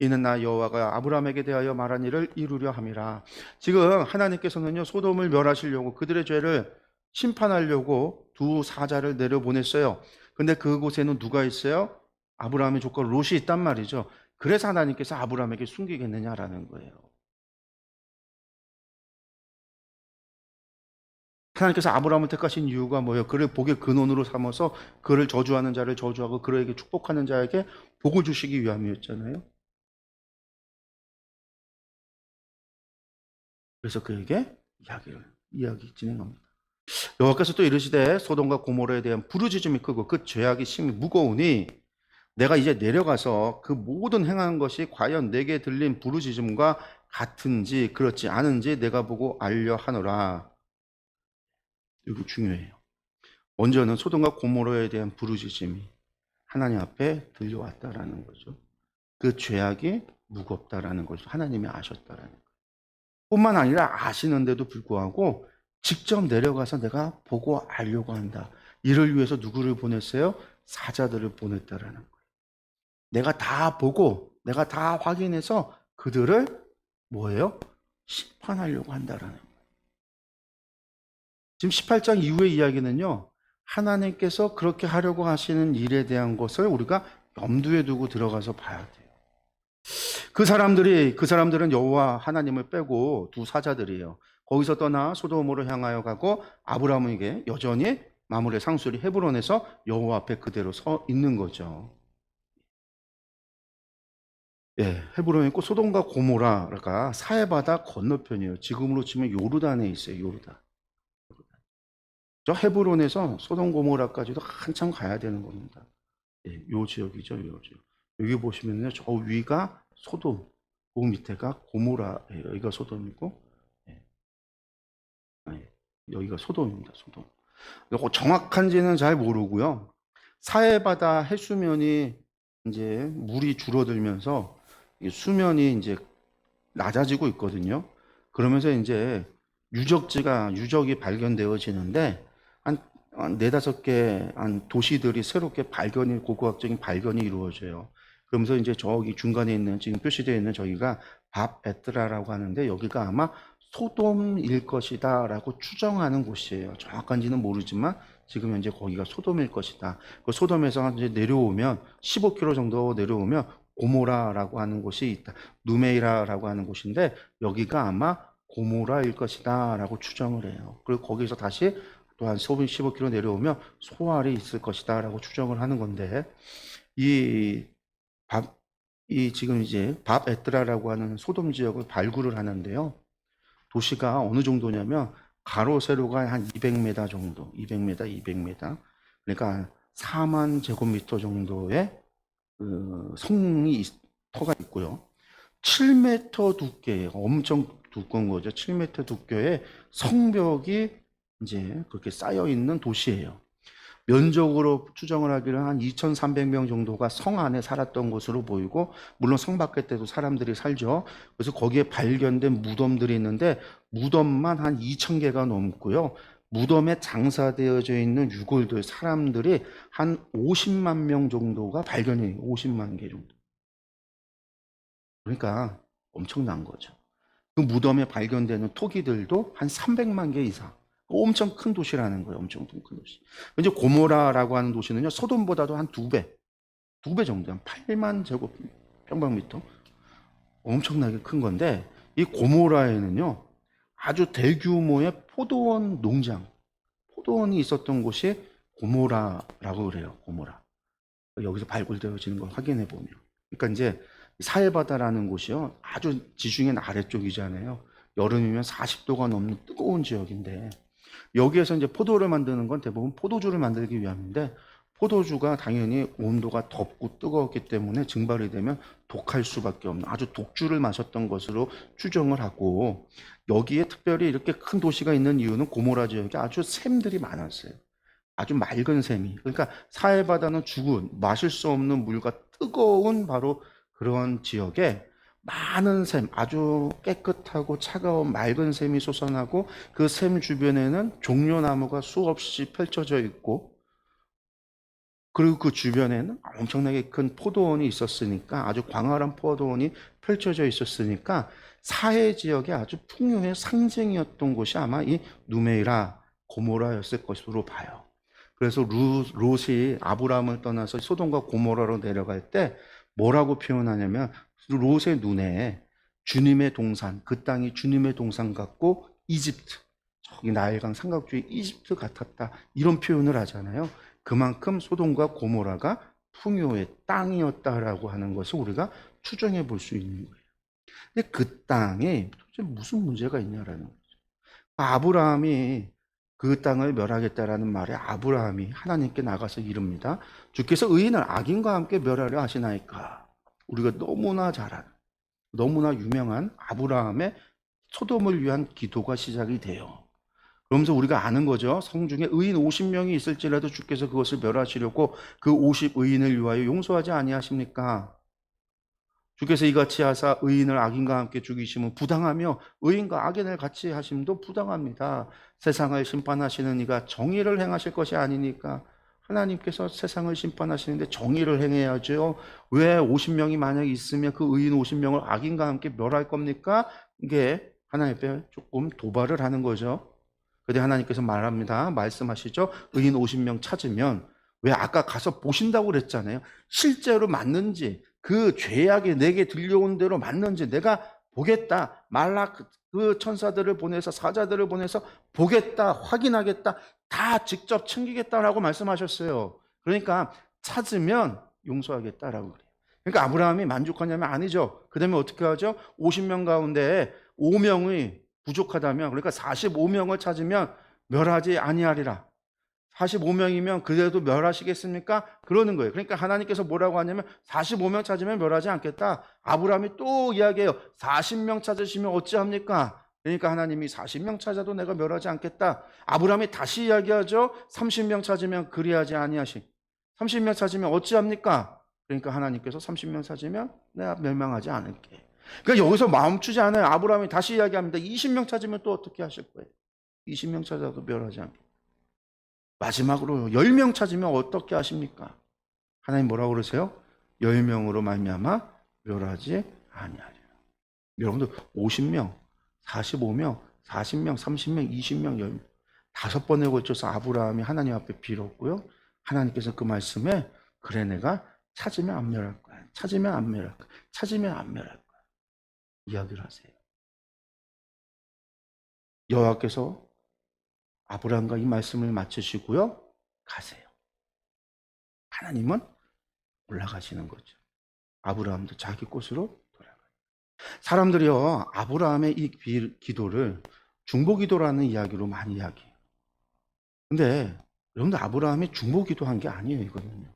A: 이는 나 여호와가 아브라함에게 대하여 말한 일을 이루려 함이라. 지금 하나님께서는요, 소돔을 멸하시려고, 그들의 죄를 심판하려고 두 사자를 내려보냈어요. 근데 그곳에는 누가 있어요? 아브라함의 조카 롯이 있단 말이죠. 그래서 하나님께서 아브라함에게 숨기겠느냐라는 거예요. 하나님께서 아브라함을 택하신 이유가 뭐예요? 그를 복의 근원으로 삼아서 그를 저주하는 자를 저주하고 그에게 축복하는 자에게 복을 주시기 위함이었잖아요. 그래서 그에게 이야기 진행합니다. 여호와께서 또 이르시되 소돔과 고모라에 대한 부르짖음이 크고 그 죄악이 심히 무거우니 내가 이제 내려가서 그 모든 행한 것이 과연 내게 들린 부르짖음과 같은지 그렇지 않은지 내가 보고 알려 하노라. 이거 중요해요. 먼저는 소돔과 고모라에 대한 부르짖음이 하나님 앞에 들려왔다라는 거죠. 그 죄악이 무겁다라는 것을 하나님이 아셨다라는 거예요. 뿐만 아니라 아시는데도 불구하고 직접 내려가서 내가 보고 알려고 한다. 이를 위해서 누구를 보냈어요? 사자들을 보냈다라는 거예요. 내가 다 보고 내가 다 확인해서 그들을 뭐예요? 심판하려고 한다라는 거예요. 지금 18장 이후의 이야기는요, 하나님께서 그렇게 하려고 하시는 일에 대한 것을 우리가 염두에 두고 들어가서 봐야 돼요. 그 사람들은 여호와 하나님을 빼고 두 사자들이에요. 거기서 떠나 소돔으로 향하여 가고 아브라함에게 여전히 마물의 상수리 헤브론에서 여호와 앞에 그대로 서 있는 거죠. 예, 헤브론이 있고 소돔과 고모라가 사해바다 건너편이에요. 지금으로 치면 요르단에 있어요. 요르단. 저 헤브론에서 소돔 고모라까지도 한참 가야 되는 겁니다. 예, 요 지역이죠, 요 지역. 여기 보시면요, 저 위가 소돔, 그 밑에가 고모라예요. 여기가 소돔이고, 예, 예, 여기가 소돔입니다. 소돔. 이거 정확한지는 잘 모르고요. 사해바다 해수면이 이제 물이 줄어들면서 수면이 이제 낮아지고 있거든요. 그러면서 이제 유적이 발견되어지는데 한 네다섯 개 한 도시들이 새롭게 고고학적인 발견이 이루어져요. 그러면서 이제 저기 중간에 있는 지금 표시되어 있는 저기가 밥에트라라고 하는데 여기가 아마 소돔일 것이다라고 추정하는 곳이에요. 정확한지는 모르지만 지금 현재 거기가 소돔일 것이다. 그 소돔에서 이제 내려오면 15km 정도 내려오면 고모라라고 하는 곳이 있다. 누메이라라고 하는 곳인데 여기가 아마 고모라일 것이다라고 추정을 해요. 그리고 거기서 다시 또한 15km 내려오면 소알이 있을 것이다라고 추정을 하는 건데 이 밥, 이 지금 이제 밥에트라라고 하는 소돔 지역을 발굴을 하는데요. 도시가 어느 정도냐면 가로 세로가 한 200m 정도, 200m, 200m. 그러니까 4만 제곱미터 정도의 그 터가 있고요. 7m 두께의 엄청 두꺼운 거죠. 7m 두께의 성벽이 이제 그렇게 쌓여 있는 도시예요. 면적으로 추정을 하기로 한 2,300명 정도가 성 안에 살았던 것으로 보이고, 물론 성 밖에 때도 사람들이 살죠. 그래서 거기에 발견된 무덤들이 있는데 무덤만 한 2,000개가 넘고요. 무덤에 장사되어져 있는 유골들, 사람들이 한 50만 명 정도가 발견이 50만 개 정도. 그러니까 엄청난 거죠. 그 무덤에 발견되는 토기들도 한 300만 개 이상. 엄청 큰 도시라는 거예요. 엄청 큰 도시. 이제 고모라라고 하는 도시는요, 소돔보다도 한 2배, 2배 정도, 한 8만 제곱 평방미터. 엄청나게 큰 건데, 이 고모라에는요, 아주 대규모의 포도원이 있었던 곳이 고모라라고 그래요. 고모라. 여기서 발굴되어지는 걸 확인해 보면. 그러니까 이제 사해바다라는 곳이요, 아주 지중해 아래쪽이잖아요. 여름이면 40도가 넘는 뜨거운 지역인데, 여기에서 이제 포도를 만드는 건 대부분 포도주를 만들기 위함인데, 포도주가 당연히 온도가 덥고 뜨거웠기 때문에 증발이 되면 독할 수밖에 없는 아주 독주를 마셨던 것으로 추정을 하고, 여기에 특별히 이렇게 큰 도시가 있는 이유는 고모라 지역에 아주 샘들이 많았어요. 아주 맑은 샘이. 그러니까 사해바다는 죽은 마실 수 없는 물과 뜨거운 바로 그런 지역에 많은 샘, 아주 깨끗하고 차가운 맑은 샘이 솟아나고, 그 샘 주변에는 종려나무가 수없이 펼쳐져 있고, 그리고 그 주변에는 엄청나게 큰 포도원이 있었으니까, 아주 광활한 포도원이 펼쳐져 있었으니까 사해 지역의 아주 풍요의 상징이었던 곳이 아마 이 누메이라 고모라였을 것으로 봐요. 그래서 롯이 아브라함을 떠나서 소돔과 고모라로 내려갈 때 뭐라고 표현하냐면, 롯의 눈에 주님의 동산, 그 땅이 주님의 동산 같고 이집트, 저기 나일강 삼각주의 이집트 같았다, 이런 표현을 하잖아요. 그만큼 소돔과 고모라가 풍요의 땅이었다라고 하는 것을 우리가 추정해 볼 수 있는 거예요. 근데 그 땅에 도대체 무슨 문제가 있냐라는 거죠. 아브라함이 그 땅을 멸하겠다라는 말에 아브라함이 하나님께 나가서 이릅니다. 주께서 의인을 악인과 함께 멸하려 하시나이까. 우리가 너무나 잘 아는, 너무나 유명한 아브라함의 소돔을 위한 기도가 시작이 돼요. 그러면서 우리가 아는 거죠. 성중에 의인 50명이 있을지라도 주께서 그것을 멸하시려고 그 50 의인을 위하여 용서하지 아니하십니까? 주께서 이같이 하사 의인을 악인과 함께 죽이시면 부당하며 의인과 악인을 같이 하심도 부당합니다. 세상을 심판하시는 이가 정의를 행하실 것이 아니니까. 하나님께서 세상을 심판하시는데 정의를 행해야죠. 왜 50명이 만약 있으면 그 의인 50명을 악인과 함께 멸할 겁니까? 이게 하나님 앞에 조금 도발을 하는 거죠. 그런데 하나님께서 말합니다. 말씀하시죠. 의인 50명 찾으면, 왜 아까 가서 보신다고 그랬잖아요. 실제로 맞는지, 그 죄악이 내게 들려온 대로 맞는지 내가 보겠다. 말라 그 천사들을 보내서, 사자들을 보내서 보겠다, 확인하겠다, 다 직접 챙기겠다라고 말씀하셨어요. 그러니까 찾으면 용서하겠다라고 그래요. 그러니까 아브라함이 만족하냐면 아니죠. 그 다음에 어떻게 하죠? 50명 가운데 5명이 부족하다면, 그러니까 45명을 찾으면 멸하지 아니하리라. 45명이면 그래도 멸하시겠습니까? 그러는 거예요. 그러니까 하나님께서 뭐라고 하냐면 45명 찾으면 멸하지 않겠다. 아브라함이 또 이야기해요. 40명 찾으시면 어찌합니까? 그러니까 하나님이 40명 찾아도 내가 멸하지 않겠다. 아브라함이 다시 이야기하죠. 30명 찾으면 그리하지 아니하시. 30명 찾으면 어찌합니까? 그러니까 하나님께서 30명 찾으면 내가 멸망하지 않을게. 그러니까 여기서 멈추지 않아요. 아브라함이 다시 이야기합니다. 20명 찾으면 또 어떻게 하실 거예요? 20명 찾아도 멸하지 않게. 마지막으로 10명 찾으면 어떻게 하십니까? 하나님 뭐라고 그러세요? 10명으로 말미암아 멸하지 아니하리라. 여러분들 50명, 45명, 40명, 30명, 20명, 10명, 5번에 걸쳐서 아브라함이 하나님 앞에 빌었고요. 하나님께서 그 말씀에 그래 내가 찾으면 안 멸할 거야. 찾으면 안 멸할 거야. 찾으면 안 멸할 거야. 이야기를 하세요. 여호와께서 아브라함과 이 말씀을 마치시고요, 가세요. 하나님은 올라가시는 거죠. 아브라함도 자기 곳으로 돌아가요. 사람들이요, 아브라함의 이 기도를 중보기도라는 이야기로 많이 이야기해요. 근데 여러분들, 아브라함이 중보기도한 게 아니에요, 이거는요.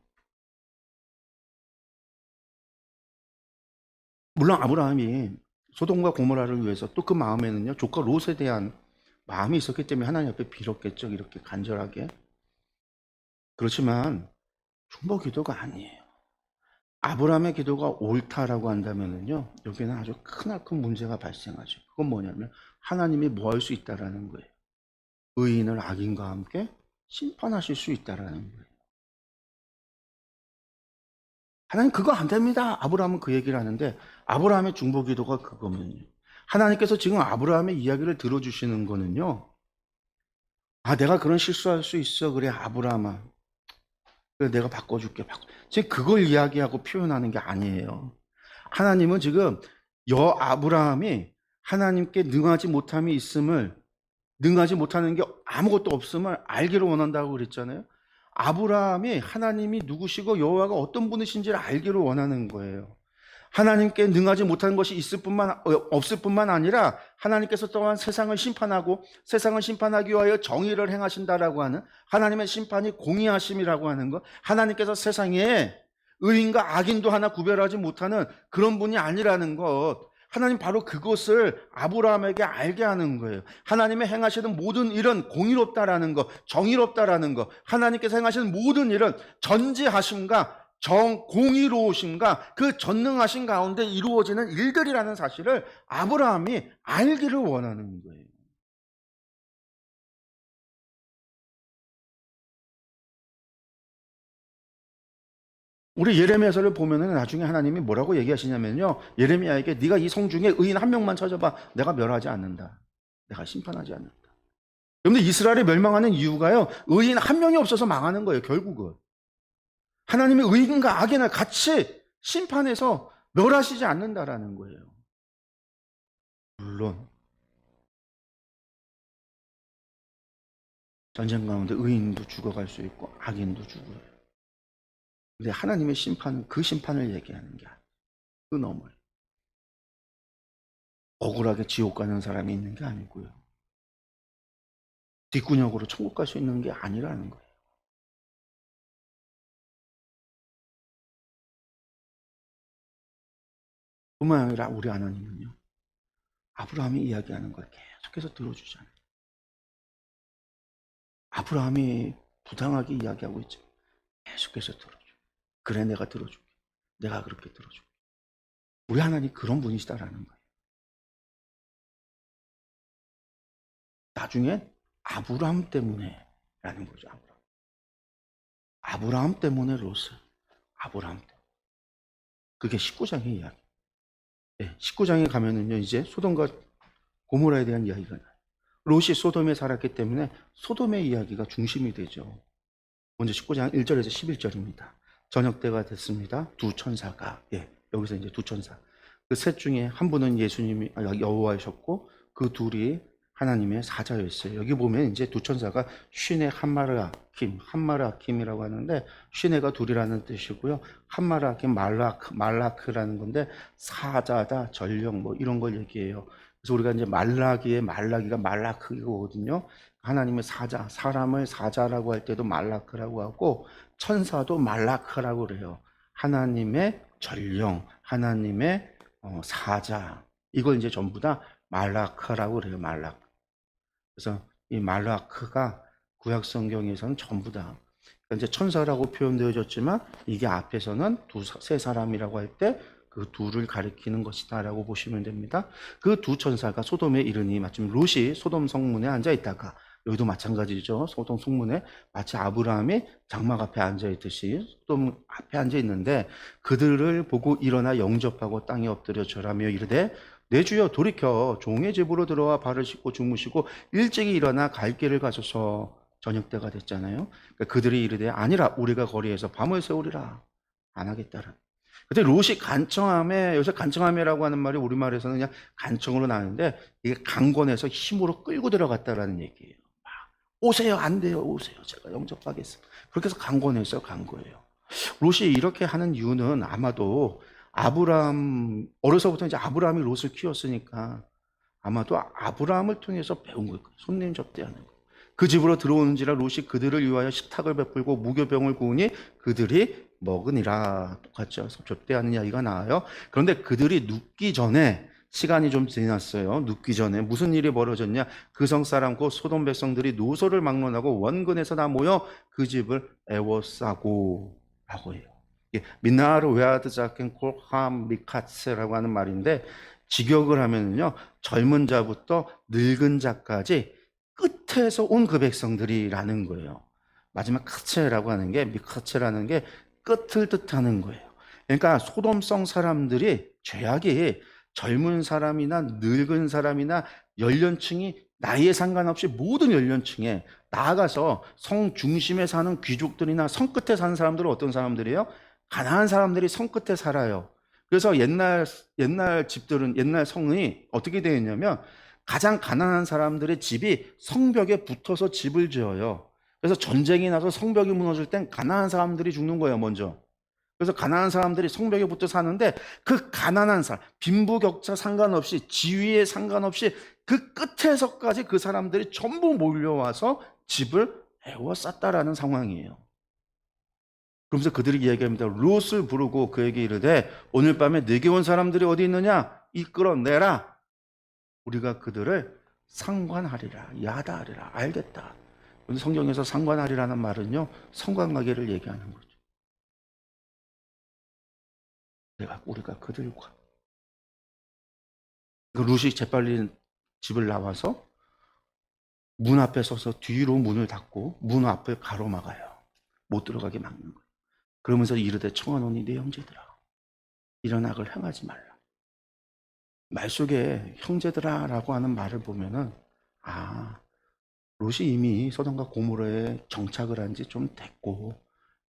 A: 물론 아브라함이 소돔과 고모라를 위해서 또 그 마음에는요, 조카 롯에 대한 마음이 있었기 때문에 하나님 앞에 빌었겠죠, 이렇게 간절하게. 그렇지만 중보기도가 아니에요. 아브라함의 기도가 옳다라고 한다면요, 여기는 아주 크나큰 문제가 발생하죠. 그건 뭐냐면 하나님이 뭐 할 수 있다라는 거예요. 의인을 악인과 함께 심판하실 수 있다라는 거예요. 하나님 그거 안 됩니다. 아브라함은 그 얘기를 하는데, 아브라함의 중보기도가 그거면요, 하나님께서 지금 아브라함의 이야기를 들어주시는 거는요, 아, 내가 그런 실수할 수 있어. 그래, 아브라함아. 그래, 내가 바꿔줄게. 지금 그걸 이야기하고 표현하는 게 아니에요. 하나님은 지금 아브라함이 하나님께 능하지 못함이 있음을, 능하지 못하는 게 아무것도 없음을 알기를 원한다고 그랬잖아요. 아브라함이 하나님이 누구시고 여호와가 어떤 분이신지를 알기를 원하는 거예요. 하나님께 능하지 못한 것이 없을 뿐만 아니라 하나님께서 또한 세상을 심판하고 세상을 심판하기 위하여 정의를 행하신다라고 하는 하나님의 심판이 공의하심이라고 하는 것, 하나님께서 세상에 의인과 악인도 하나 구별하지 못하는 그런 분이 아니라는 것, 하나님 바로 그것을 아브라함에게 알게 하는 거예요. 하나님의 행하시는 모든 일은 공의롭다라는 것, 정의롭다라는 것, 하나님께서 행하시는 모든 일은 전지하심과 공의로우심과 그 전능하신 가운데 이루어지는 일들이라는 사실을 아브라함이 알기를 원하는 거예요. 우리 예레미야서를 보면은 나중에 하나님이 뭐라고 얘기하시냐면요, 예레미야에게 네가 이 성 중에 의인 한 명만 찾아봐. 내가 멸하지 않는다. 내가 심판하지 않는다. 그런데 이스라엘이 멸망하는 이유가요, 의인 한 명이 없어서 망하는 거예요. 결국은 하나님이 의인과 악인을 같이 심판해서 멸하시지 않는다라는 거예요. 물론 전쟁 가운데 의인도 죽어갈 수 있고 악인도 죽어요. 근데 하나님의 심판은 그 심판을 얘기하는 게 아니에요. 그 너머에 억울하게 지옥 가는 사람이 있는 게 아니고요, 뒷구녕으로 천국 갈 수 있는 게 아니라는 거예요. 뿐만 아니라 우리 하나님은요, 아브라함이 이야기하는 걸 계속해서 들어주잖아요. 아브라함이 부당하게 이야기하고 있죠. 계속해서 들어줘. 그래, 내가 들어줄게. 내가 그렇게 들어줄게. 우리 하나님 그런 분이시다라는 거예요. 나중엔 아브라함 때문에 라는 거죠. 아브라함 때문에 롯을. 아브라함 때문에. 그게 19장의 이야기. 네, 19장에 가면은요, 이제 소돔과 고모라에 대한 이야기가 나요. 롯이 소돔에 살았기 때문에 소돔의 이야기가 중심이 되죠. 먼저 19장 1절에서 11절입니다. 저녁 때가 됐습니다. 두 천사가, 여기서 이제 두 천사. 그 셋 중에 한 분은 예수님이 여호와이셨고 그 둘이 하나님의 사자였어요. 여기 보면 이제 두 천사가 쉰의 한마라킴이라고 하는데, 쉰의가 둘이라는 뜻이고요. 한마라킴, 말라크라는 건데 사자다, 전령 뭐 이런 걸 얘기해요. 그래서 우리가 이제 말라기가 말라크거든요. 하나님의 사자, 사람을 사자라고 할 때도 말라크라고 하고 천사도 말라크라고 그래요. 하나님의 전령, 하나님의 사자, 이걸 이제 전부 다 말라크라고 그래요. 말라크. 그래서 이 말라크가 구약 성경에서는 전부 다 이제 천사라고 표현되어졌지만 이게 앞에서는 세 사람이라고 할 때 그 둘을 가리키는 것이다라고 보시면 됩니다. 그 두 천사가 소돔에 이르니, 마침 롯이 소돔 성문에 앉아 있다가, 여기도 마찬가지죠. 소돔 성문에 마치 아브라함이 장막 앞에 앉아 있듯이 소돔 앞에 앉아 있는데, 그들을 보고 일어나 영접하고 땅에 엎드려 절하며 이르되, 내 주여 돌이켜 종의 집으로 들어와 발을 씻고 주무시고 일찍이 일어나 갈 길을 가소서. 저녁 때가 됐잖아요. 그러니까 그들이 이르되 아니라 우리가 거리에서 밤을 새우리라. 안 하겠다라. 근데 롯이 간청함에, 요새 간청함이라고 하는 말이 우리말에서는 그냥 간청으로 나는데 이게 강권해서 힘으로 끌고 들어갔다라는 얘기예요. 오세요, 안 돼요, 오세요, 제가 영접하겠습니다. 그렇게 해서 강권했어요, 간 거예요. 롯이 이렇게 하는 이유는 아마도 아브라함, 어려서부터 이제 아브라함이 롯을 키웠으니까 아마도 아브라함을 통해서 배운 거예요. 손님 접대하는 거. 그 집으로 들어오는지라 롯이 그들을 위하여 식탁을 베풀고 무교병을 구우니 그들이 먹으니라. 똑같죠. 접대하는 이야기가 나와요. 그런데 그들이 눕기 전에, 시간이 좀 지났어요. 눕기 전에 무슨 일이 벌어졌냐? 그 성 사람 곧 소돔 백성들이 노소를 막론하고 원근에서 다 모여 그 집을 애워싸고 라고 해요. 미나르 웨아드 자켄 콜함 미카츠라고 하는 말인데, 직역을 하면요, 젊은 자부터 늙은 자까지 끝에서 온 그 백성들이라는 거예요. 마지막 카체라고 하는 게, 미카체라는 게 끝을 뜻하는 거예요. 그러니까 소돔성 사람들이, 죄악이 젊은 사람이나 늙은 사람이나 연령층이 나이에 상관없이 모든 연령층에, 나아가서 성 중심에 사는 귀족들이나 성 끝에 사는 사람들은 어떤 사람들이에요? 가난한 사람들이 성 끝에 살아요. 그래서 옛날 집들은, 옛날 성이 어떻게 되어 있냐면 가장 가난한 사람들의 집이 성벽에 붙어서 집을 지어요. 그래서 전쟁이 나서 성벽이 무너질 땐 가난한 사람들이 죽는 거예요, 먼저. 그래서 가난한 사람들이 성벽에 붙어 사는데 그 가난한 사람, 빈부격차 상관없이 지위에 상관없이 그 끝에서까지 그 사람들이 전부 몰려와서 집을 에워쌌다라는 상황이에요. 그러면서 그들이 이야기합니다. 롯을 부르고 그에게 이르되 오늘 밤에 내게 온 사람들이 어디 있느냐? 이끌어내라. 우리가 그들을 상관하리라. 야다하리라. 알겠다. 성경에서 상관하리라는 말은요, 성관관계를 얘기하는 거죠. 우리가 그들과. 롯이 재빨리 집을 나와서 문 앞에 서서 뒤로 문을 닫고 문 앞을 가로막아요. 못 들어가게 막는 거예요. 그러면서 이르되 청하노니 내 형제들아, 이런 악을 행하지 말라. 말 속에 형제들아라고 하는 말을 보면은 롯이 이미 소돔과 고모라에 정착을 한 지 좀 됐고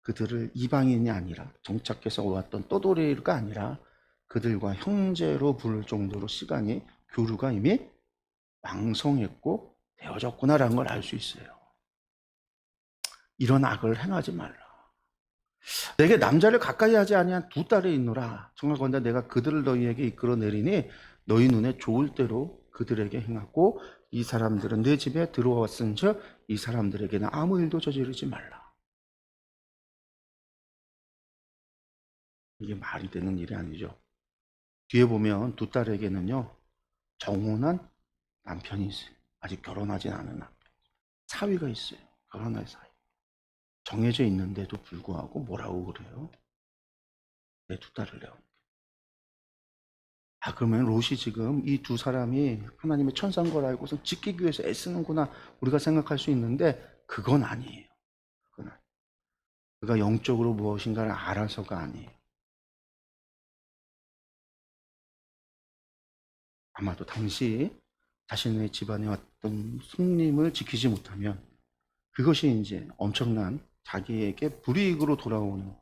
A: 그들을 이방인이 아니라 정착해서 왔던 떠돌이가 아니라 그들과 형제로 부를 정도로 시간이 교류가 이미 왕성했고 되어졌구나라는 걸 알 수 있어요. 이런 악을 행하지 말라. 내게 남자를 가까이 하지 아니한 두 딸이 있노라. 청하건대 내가 그들을 너희에게 이끌어내리니 너희 눈에 좋을 대로 그들에게 행하고 이 사람들은 내 집에 들어왔은즉 이 사람들에게는 아무 일도 저지르지 말라. 이게 말이 되는 일이 아니죠. 뒤에 보면 두 딸에게는요, 정혼한 남편이 있어요. 아직 결혼하진 않은 남편. 사위가 있어요. 결혼할 사위. 정해져 있는데도 불구하고 뭐라고 그래요? 내 두 딸을 내어. 그러면 롯이 지금 이 두 사람이 하나님의 천사인 걸 알고서 지키기 위해서 애쓰는구나 우리가 생각할 수 있는데 그건 아니에요. 그건 아니에요. 그가 영적으로 무엇인가를 알아서가 아니에요. 아마도 당시 자신의 집안에 왔던 손님을 지키지 못하면 그것이 이제 엄청난 자기에게 불이익으로 돌아오는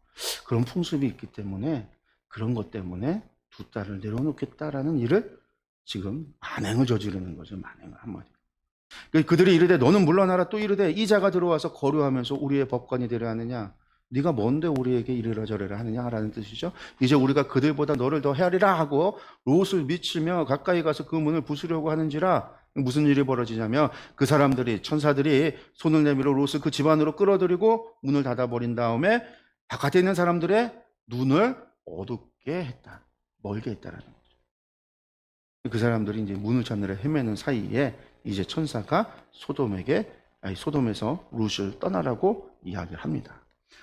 A: 그런 풍습이 있기 때문에 그런 것 때문에 두 딸을 내려놓겠다라는 일을 지금 만행을 저지르는 거죠. 만행을 한마디. 그들이 이르되 너는 물러나라. 또 이르되 이 자가 들어와서 거류하면서 우리의 법관이 되려 하느냐? 네가 뭔데 우리에게 이래라 저래라 하느냐라는 뜻이죠. 이제 우리가 그들보다 너를 더 헤아리라 하고 롯을 미치며 가까이 가서 그 문을 부수려고 하는지라. 무슨 일이 벌어지냐면 그 사람들이 천사들이 손을 내밀어 롯을 그 집 안으로 끌어들이고 문을 닫아버린 다음에 바깥에 있는 사람들의 눈을 어둡게 했다. 멀게 했다라는 거죠. 그 사람들이 이제 문을 찾느라 헤매는 사이에 이제 천사가 소돔에서 롯을 떠나라고 이야기를 합니다.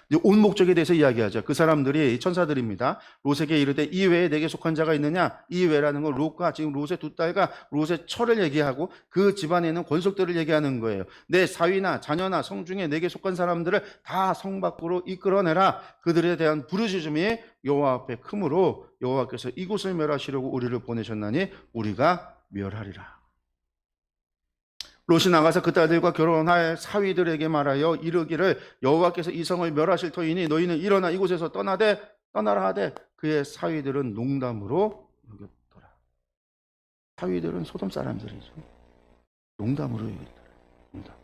A: 이제 온 목적에 대해서 이야기하죠. 그 사람들이 천사들입니다. 롯에게 이르되 이 외에 내게 속한 자가 있느냐? 이 외라는 건 롯과 지금 롯의 두 딸과 롯의 처를 얘기하고 그 집안에 있는 권속들을 얘기하는 거예요. 내 사위나 자녀나 성중에 내게 속한 사람들을 다 성 밖으로 이끌어내라. 그들에 대한 부르짖음이 여호와 앞에 크므로 여호와께서 이곳을 멸하시려고 우리를 보내셨나니 우리가 멸하리라. 롯이 나가서 그 딸들과 결혼할 사위들에게 말하여 이르기를 여호와께서 이 성을 멸하실 터이니 너희는 일어나 이곳에서 떠나라 하되 그의 사위들은 농담으로 여겼더라. 사위들은 소돔 사람들이죠. 농담으로 여겼더라. 농담.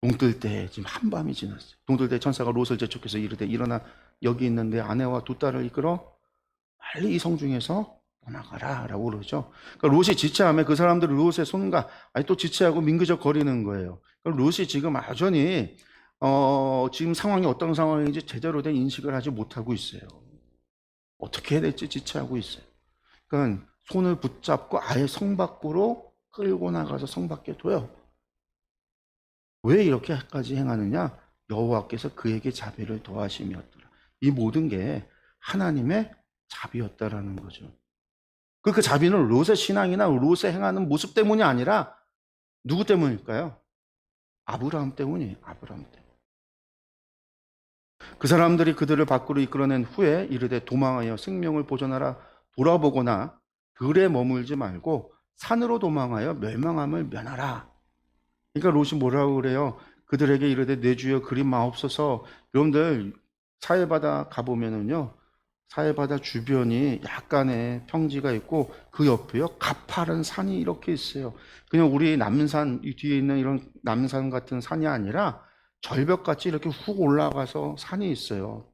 A: 동뜰 때 지금 한밤이 지났어요. 동뜰 때 천사가 롯을 재촉해서 이르되 일어나 여기 있는 내 아내와 두 딸을 이끌어 빨리 이 성 중에서 떠나가라 라고 그러죠. 그러니까 롯이 지체하면 그 사람들은 롯의 손과 또 지체하고 민그적 거리는 거예요. 그러니까 롯이 지금 여전히 지금 상황이 어떤 상황인지 제대로 된 인식을 하지 못하고 있어요. 어떻게 해야 될지 지체하고 있어요. 그러니까 손을 붙잡고 아예 성 밖으로 끌고 나가서 성 밖에 둬요. 왜 이렇게까지 행하느냐? 여호와께서 그에게 자비를 더하심이었더라. 이 모든 게 하나님의 자비였다라는 거죠. 그 자비는 롯의 신앙이나 롯의 행하는 모습 때문이 아니라 누구 때문일까요? 아브라함 때문이에요. 아브라함 때문. 그 사람들이 그들을 밖으로 이끌어낸 후에 이르되 도망하여 생명을 보존하라. 돌아보거나 들에 머물지 말고 산으로 도망하여 멸망함을 면하라. 그러니까 롯이 뭐라고 그래요? 그들에게 이르되 내 주여 그리 마옵소서. 여러분들 사해바다 가보면은요 사해바다 주변이 약간의 평지가 있고 그 옆에요 가파른 산이 이렇게 있어요. 그냥 우리 남산 이 뒤에 있는 이런 남산 같은 산이 아니라 절벽같이 이렇게 훅 올라가서 산이 있어요.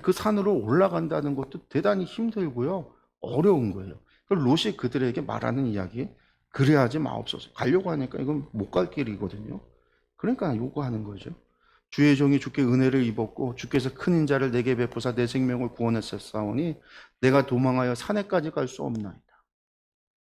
A: 그 산으로 올라간다는 것도 대단히 힘들고요. 어려운 거예요. 롯이 그들에게 말하는 이야기, 그래 하지 마옵소서. 가려고 하니까 이건 못 갈 길이거든요. 그러니까 요구하는 거죠. 주의 종이 주께 은혜를 입었고 주께서 큰 인자를 내게 베푸사 내 생명을 구원하셨사오니 내가 도망하여 산에까지 갈 수 없나이다.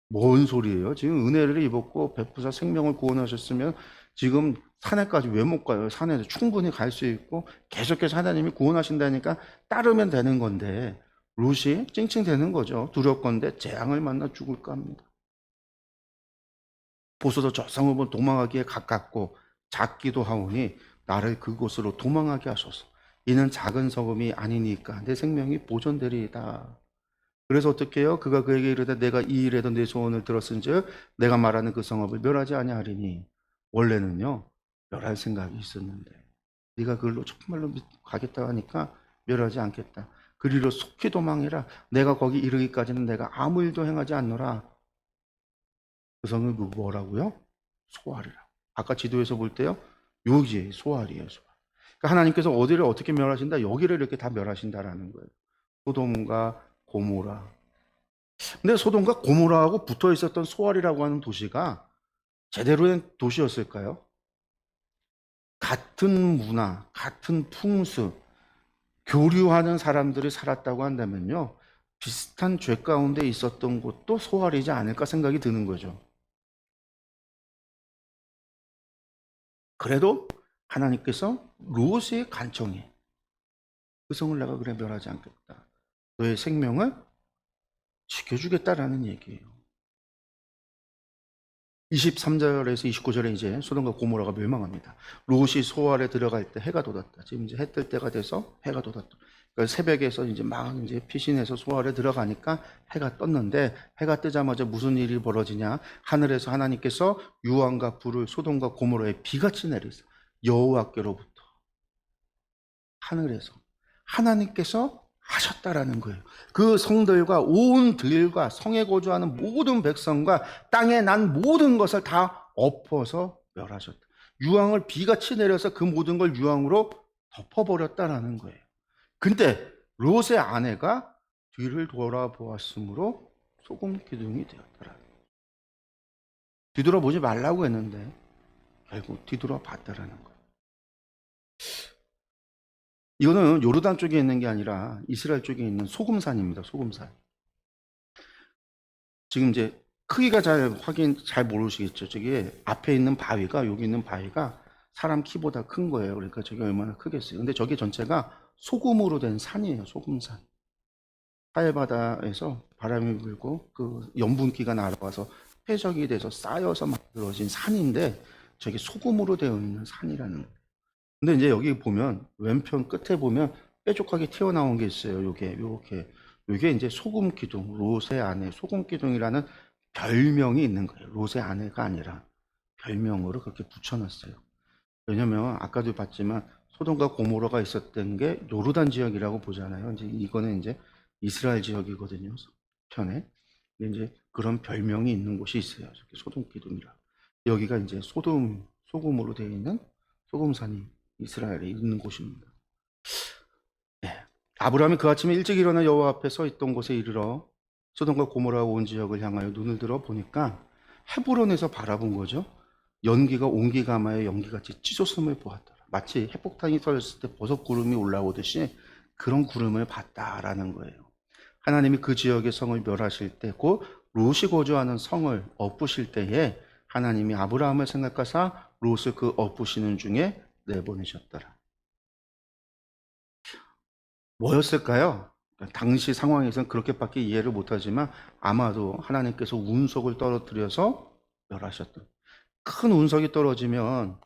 A: 뭔 소리예요? 지금 은혜를 입었고 베푸사 생명을 구원하셨으면 지금 산에까지 왜 못 가요? 산에도 충분히 갈 수 있고 계속해서 하나님이 구원하신다니까 따르면 되는 건데 롯이 찡찡대는 거죠. 두렵건대 재앙을 만나 죽을까 합니다. 보소서 저 성읍은 도망하기에 가깝고 작기도 하오니 나를 그곳으로 도망하게 하소서. 이는 작은 성읍이 아니니까 내 생명이 보존되리이다. 그래서 어떻게 해요? 그가 그에게 이르되 내가 이 일에도 내 소원을 들었은즉 내가 말하는 그 성읍을 멸하지 아니하리니. 원래는요 멸할 생각이 있었는데 네가 그걸로 정말로 가겠다 하니까 멸하지 않겠다. 그리로 속히 도망해라. 내가 거기 이르기까지는 내가 아무 일도 행하지 않노라. 그 성은 뭐라고요? 소알이라. 아까 지도에서 볼 때요 여기에 소알이에요. 소알. 그러니까 하나님께서 어디를 어떻게 멸하신다? 여기를 이렇게 다 멸하신다라는 거예요. 소돔과 고모라. 근데 소돔과 고모라하고 붙어 있었던 소알이라고 하는 도시가 제대로 된 도시였을까요? 같은 문화, 같은 풍수, 교류하는 사람들이 살았다고 한다면요. 비슷한 죄 가운데 있었던 곳도 소알이지 않을까 생각이 드는 거죠. 그래도 하나님께서 롯의 간청에 그 성을 내가 그래 멸하지 않겠다. 너의 생명을 지켜주겠다라는 얘기예요. 23절에서 29절에 이제 소돔과 고모라가 멸망합니다. 롯이 소알에 들어갈 때 해가 돋았다. 지금 이제 해 뜰 때가 돼서 해가 돋았다. 그러니까 새벽에서 이제 막 이제 피신해서 소알에 들어가니까 해가 떴는데 해가 뜨자마자 무슨 일이 벌어지냐? 하늘에서 하나님께서 유황과 불을 소돔과 고모라에 비같이 내리세요. 여호와께로부터 하늘에서 하나님께서 하셨다라는 거예요. 그 성들과 온 들과 성에 거주하는 모든 백성과 땅에 난 모든 것을 다 엎어서 멸하셨다. 유황을 비같이 내려서 그 모든 걸 유황으로 덮어버렸다라는 거예요. 근데 롯의 아내가 뒤를 돌아보았으므로 소금 기둥이 되었더라. 뒤돌아보지 말라고 했는데 결국 뒤돌아봤다라는 거예요. 이거는 요르단 쪽에 있는 게 아니라 이스라엘 쪽에 있는 소금산입니다. 소금산. 지금 이제 크기가 잘 모르시겠죠. 저게 앞에 있는 바위가 여기 있는 바위가 사람 키보다 큰 거예요. 그러니까 저게 얼마나 크겠어요. 근데 저게 전체가 소금으로 된 산이에요. 소금산. 하해바다에서 바람이 불고 그 염분기가 날아와서 퇴적이 돼서 쌓여서 만들어진 산인데 저게 소금으로 되어 있는 산이라는 거예요. 근데 이제 여기 보면 왼편 끝에 보면 뾰족하게 튀어나온 게 있어요. 요게 이제 소금 기둥, 롯의 아내 소금 기둥이라는 별명이 있는 거예요. 롯의 아내가 아니라 별명으로 그렇게 붙여놨어요. 왜냐면 아까도 봤지만 소돔과 고모라가 있었던 게 요르단 지역이라고 보잖아요. 이제 이거는 이제 이스라엘 지역이거든요. 편에. 근데 이제 그런 별명이 있는 곳이 있어요. 소돔 기둥이라. 여기가 이제 소금으로 되어 있는 소금산이 이스라엘에 있는 곳입니다. 네. 아브라함이 그 아침에 일찍 일어나 여호와 앞에 서 있던 곳에 이르러 소돔과 고모라 온 지역을 향하여 눈을 들어 보니까 헤브론에서 바라본 거죠. 연기가 온기가마의 연기같이 찢었음을 보았더라. 마치 핵폭탄이 터졌을 때 버섯 구름이 올라오듯이 그런 구름을 봤다라는 거예요. 하나님이 그 지역의 성을 멸하실 때, 곧 롯이 거주하는 성을 엎으실 때에 하나님이 아브라함을 생각하사 롯을 그 엎으시는 중에 내보내셨더라. 뭐였을까요? 당시 상황에서는 그렇게밖에 이해를 못하지만 아마도 하나님께서 운석을 떨어뜨려서 멸하셨던. 큰 운석이 떨어지면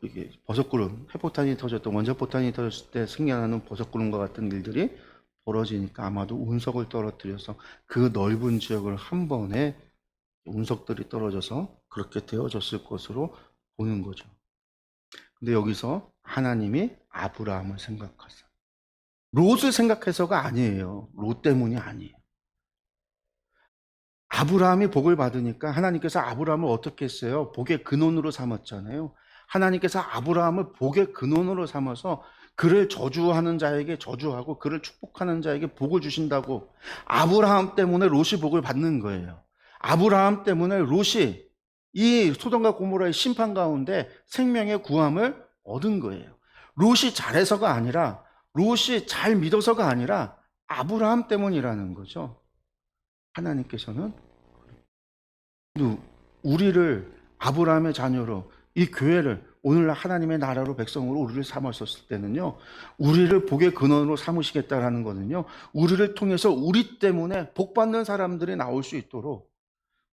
A: 이게 버섯구름, 핵폭탄이 터졌던 원자폭탄이 터졌을 때 생겨나는 버섯구름과 같은 일들이 벌어지니까 아마도 운석을 떨어뜨려서 그 넓은 지역을 한 번에 운석들이 떨어져서 그렇게 되어졌을 것으로 보는 거죠. 근데 여기서 하나님이 아브라함을 생각하사 롯을 생각해서가 아니에요. 롯 때문이 아니에요. 아브라함이 복을 받으니까 하나님께서 아브라함을 어떻게 했어요? 복의 근원으로 삼았잖아요. 하나님께서 아브라함을 복의 근원으로 삼아서 그를 저주하는 자에게 저주하고 그를 축복하는 자에게 복을 주신다고. 아브라함 때문에 롯이 복을 받는 거예요. 아브라함 때문에 롯이 이 소돔과 고모라의 심판 가운데 생명의 구함을 얻은 거예요. 롯이 잘해서가 아니라, 롯이 잘 믿어서가 아니라 아브라함 때문이라는 거죠. 하나님께서는 우리를 아브라함의 자녀로, 이 교회를 오늘날 하나님의 나라로, 백성으로 우리를 삼았었을 때는요, 우리를 복의 근원으로 삼으시겠다라는 거는요, 우리를 통해서 우리 때문에 복 받는 사람들이 나올 수 있도록,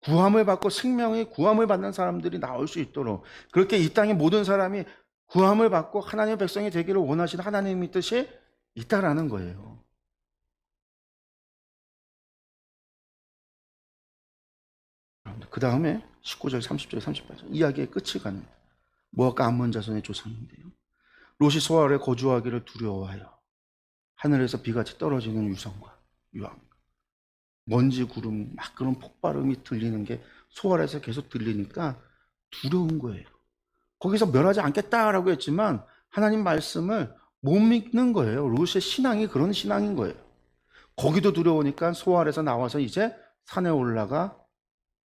A: 구함을 받고 생명의 구함을 받는 사람들이 나올 수 있도록, 그렇게 이 땅의 모든 사람이 구함을 받고 하나님의 백성이 되기를 원하시는 하나님의 뜻이 있다라는 거예요. 그 다음에 19절, 30절, 38절 이야기의 끝이 가는, 모압과 암몬 자손의 조상인데요, 롯이 소알에 거주하기를 두려워하여 하늘에서 비같이 떨어지는 유성과 유황, 먼지 구름, 막 그런 폭발음이 들리는 게 소알에서 계속 들리니까 두려운 거예요. 거기서 멸하지 않겠다라고 했지만 하나님 말씀을 못 믿는 거예요. 롯의 신앙이 그런 신앙인 거예요. 거기도 두려우니까 소알에서 나와서 이제 산에 올라가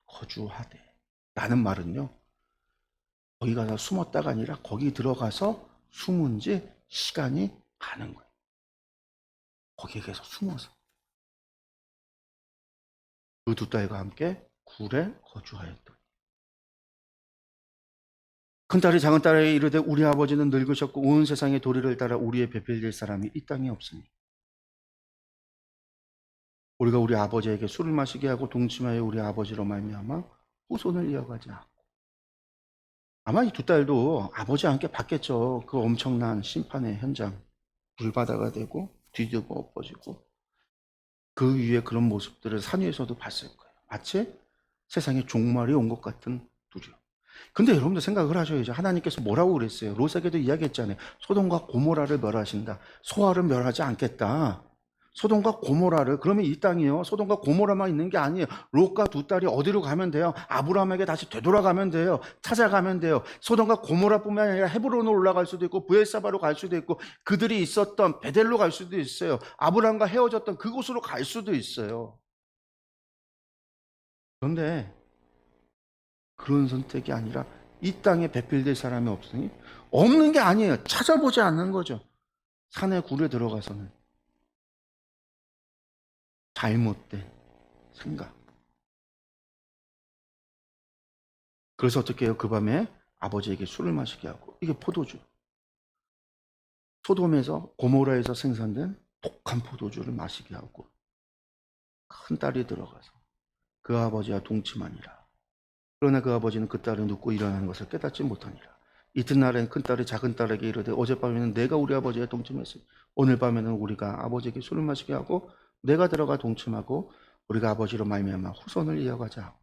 A: 거주하되, 라는 말은요, 거기 가서 숨었다가 아니라 거기 들어가서 숨은 지 시간이 가는 거예요. 거기에 계속 숨어서 그 두 딸과 함께 굴에 거주하였더니 큰딸이 작은딸에게 이르되 우리 아버지는 늙으셨고 온 세상의 도리를 따라 우리의 배필될 사람이 이 땅에 없으니 우리가 우리 아버지에게 술을 마시게 하고 동침하여 우리 아버지로 말미암아 후손을 이어가자. 아마 이 두 딸도 아버지와 함께 봤겠죠. 그 엄청난 심판의 현장, 불바다가 되고 뒤집어 엎어지고 그 위에 그런 모습들을 산 위에서도 봤을 거예요. 마치 세상에 종말이 온 것 같은 두려움. 근데 여러분들 생각을 하셔야죠. 하나님께서 뭐라고 그랬어요? 롯에게도 이야기했잖아요. 소돔과 고모라를 멸하신다. 소알은 멸하지 않겠다. 소돔과 고모라를, 그러면 이 땅이요, 소돔과 고모라만 있는 게 아니에요. 롯과 두 딸이 어디로 가면 돼요? 아브라함에게 다시 되돌아가면 돼요. 찾아가면 돼요. 소돔과 고모라뿐만 아니라 헤브론으로 올라갈 수도 있고 브엘사바로 갈 수도 있고 그들이 있었던 베델로 갈 수도 있어요. 아브라함과 헤어졌던 그곳으로 갈 수도 있어요. 그런데 그런 선택이 아니라 이 땅에 배필될 사람이 없으니, 없는 게 아니에요. 찾아보지 않는 거죠. 산에 굴에 들어가서는 잘못된 생각. 그래서 어떻게 해요? 그 밤에 아버지에게 술을 마시게 하고, 이게 포도주, 소돔에서 고모라에서 생산된 독한 포도주를 마시게 하고 큰 딸이 들어가서 그 아버지와 동침하니라. 그러나 그 아버지는 그 딸을 눕고 일어나는 것을 깨닫지 못하니라. 이튿날엔 큰 딸이 작은 딸에게 이르되 어젯밤에는 내가 우리 아버지와 동침했으니 오늘 밤에는 우리가 아버지에게 술을 마시게 하고 내가 들어가 동침하고 우리가 아버지로 말미암아 후손을 이어가자.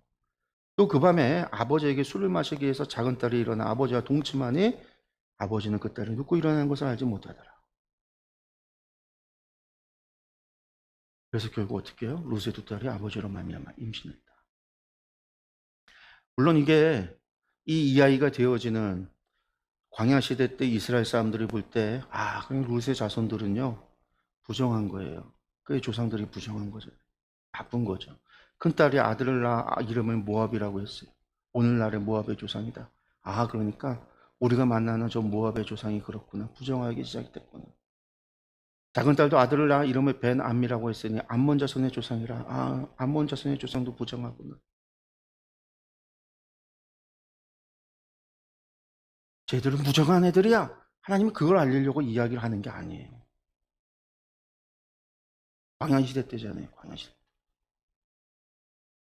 A: 또 그 밤에 아버지에게 술을 마시기 위해서 작은 딸이 일어나 아버지와 동침하니 아버지는 그 딸이 눕고 일어나는 것을 알지 못하더라. 그래서 결국 어떻게 해요? 롯의 두 딸이 아버지로 말미암아 임신했다. 물론 이게 이 이야기가 되어지는 광야 시대 때 이스라엘 사람들이 볼 때, 그냥 롯의 자손들은요, 부정한 거예요. 그의 조상들이 부정한 거죠. 나쁜 거죠. 큰딸이 아들을 낳아 이름을 모압이라고 했어요. 오늘날의 모압의 조상이다. 그러니까 우리가 만나는 저 모압의 조상이 그렇구나. 부정하기 시작됐구나. 작은 딸도 아들을 낳아 이름을 벤 암미라고 했으니 암몬 자손의 조상이라. 암몬 자손의 조상도 부정하구나. 쟤들은 부정한 애들이야. 하나님은 그걸 알리려고 이야기를 하는 게 아니에요. 광야시대 때잖아요. 광야시대.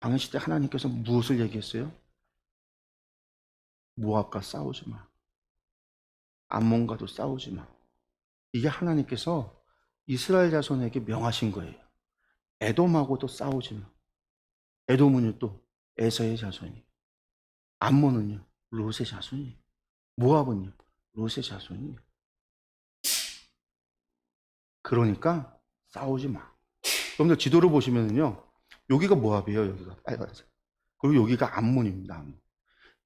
A: 광야시대 하나님께서 무엇을 얘기했어요? 모압과 싸우지 마. 암몬과도 싸우지 마. 이게 하나님께서 이스라엘 자손에게 명하신 거예요. 에돔하고도 싸우지 마. 에돔은요 또 에서의 자손이. 암몬은요 롯의 자손이. 모압은요 롯의 자손이. 그러니까 싸우지 마. 여러분들 지도를 보시면요, 여기가 모압이에요. 여기가 빨간색. 그리고 여기가 암몬입니다. 암몬.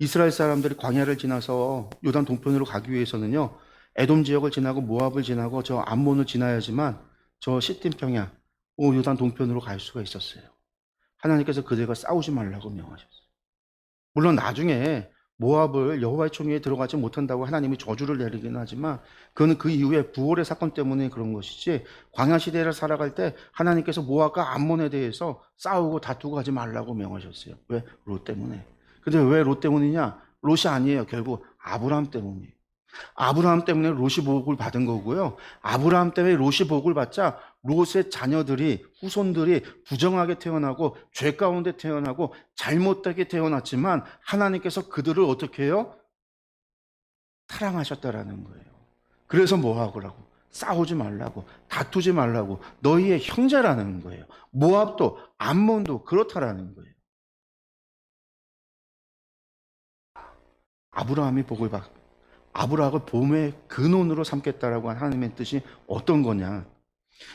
A: 이스라엘 사람들이 광야를 지나서 요단 동편으로 가기 위해서는요, 에돔 지역을 지나고 모압을 지나고 저 암몬을 지나야지만 저 시딤 평야, 요단 동편으로 갈 수가 있었어요. 하나님께서 그들과 싸우지 말라고 명하셨어요. 물론 나중에 모압을 여호와의 총회에 들어가지 못한다고 하나님이 저주를 내리긴 하지만 그거는 그 이후에 부활의 사건 때문에 그런 것이지, 광야 시대를 살아갈 때 하나님께서 모압과 암몬에 대해서 싸우고 다투고 하지 말라고 명하셨어요. 왜? 롯 때문에. 근데 왜 롯 때문이냐? 롯이 아니에요. 결국 아브라함 때문이에요. 아브라함 때문에 롯이 복을 받은 거고요. 아브라함 때문에 롯이 복을 받자 롯의 자녀들이, 후손들이 부정하게 태어나고 죄 가운데 태어나고 잘못되게 태어났지만 하나님께서 그들을 어떻게 해요? 사랑하셨다라는 거예요. 그래서 뭐 하고라고? 싸우지 말라고, 다투지 말라고, 너희의 형제라는 거예요. 모압도 암몬도 그렇다라는 거예요. 아브라함이 복을 받 아브라함을 봄의 근원으로 삼겠다라고 한 하나님의 뜻이 어떤 거냐?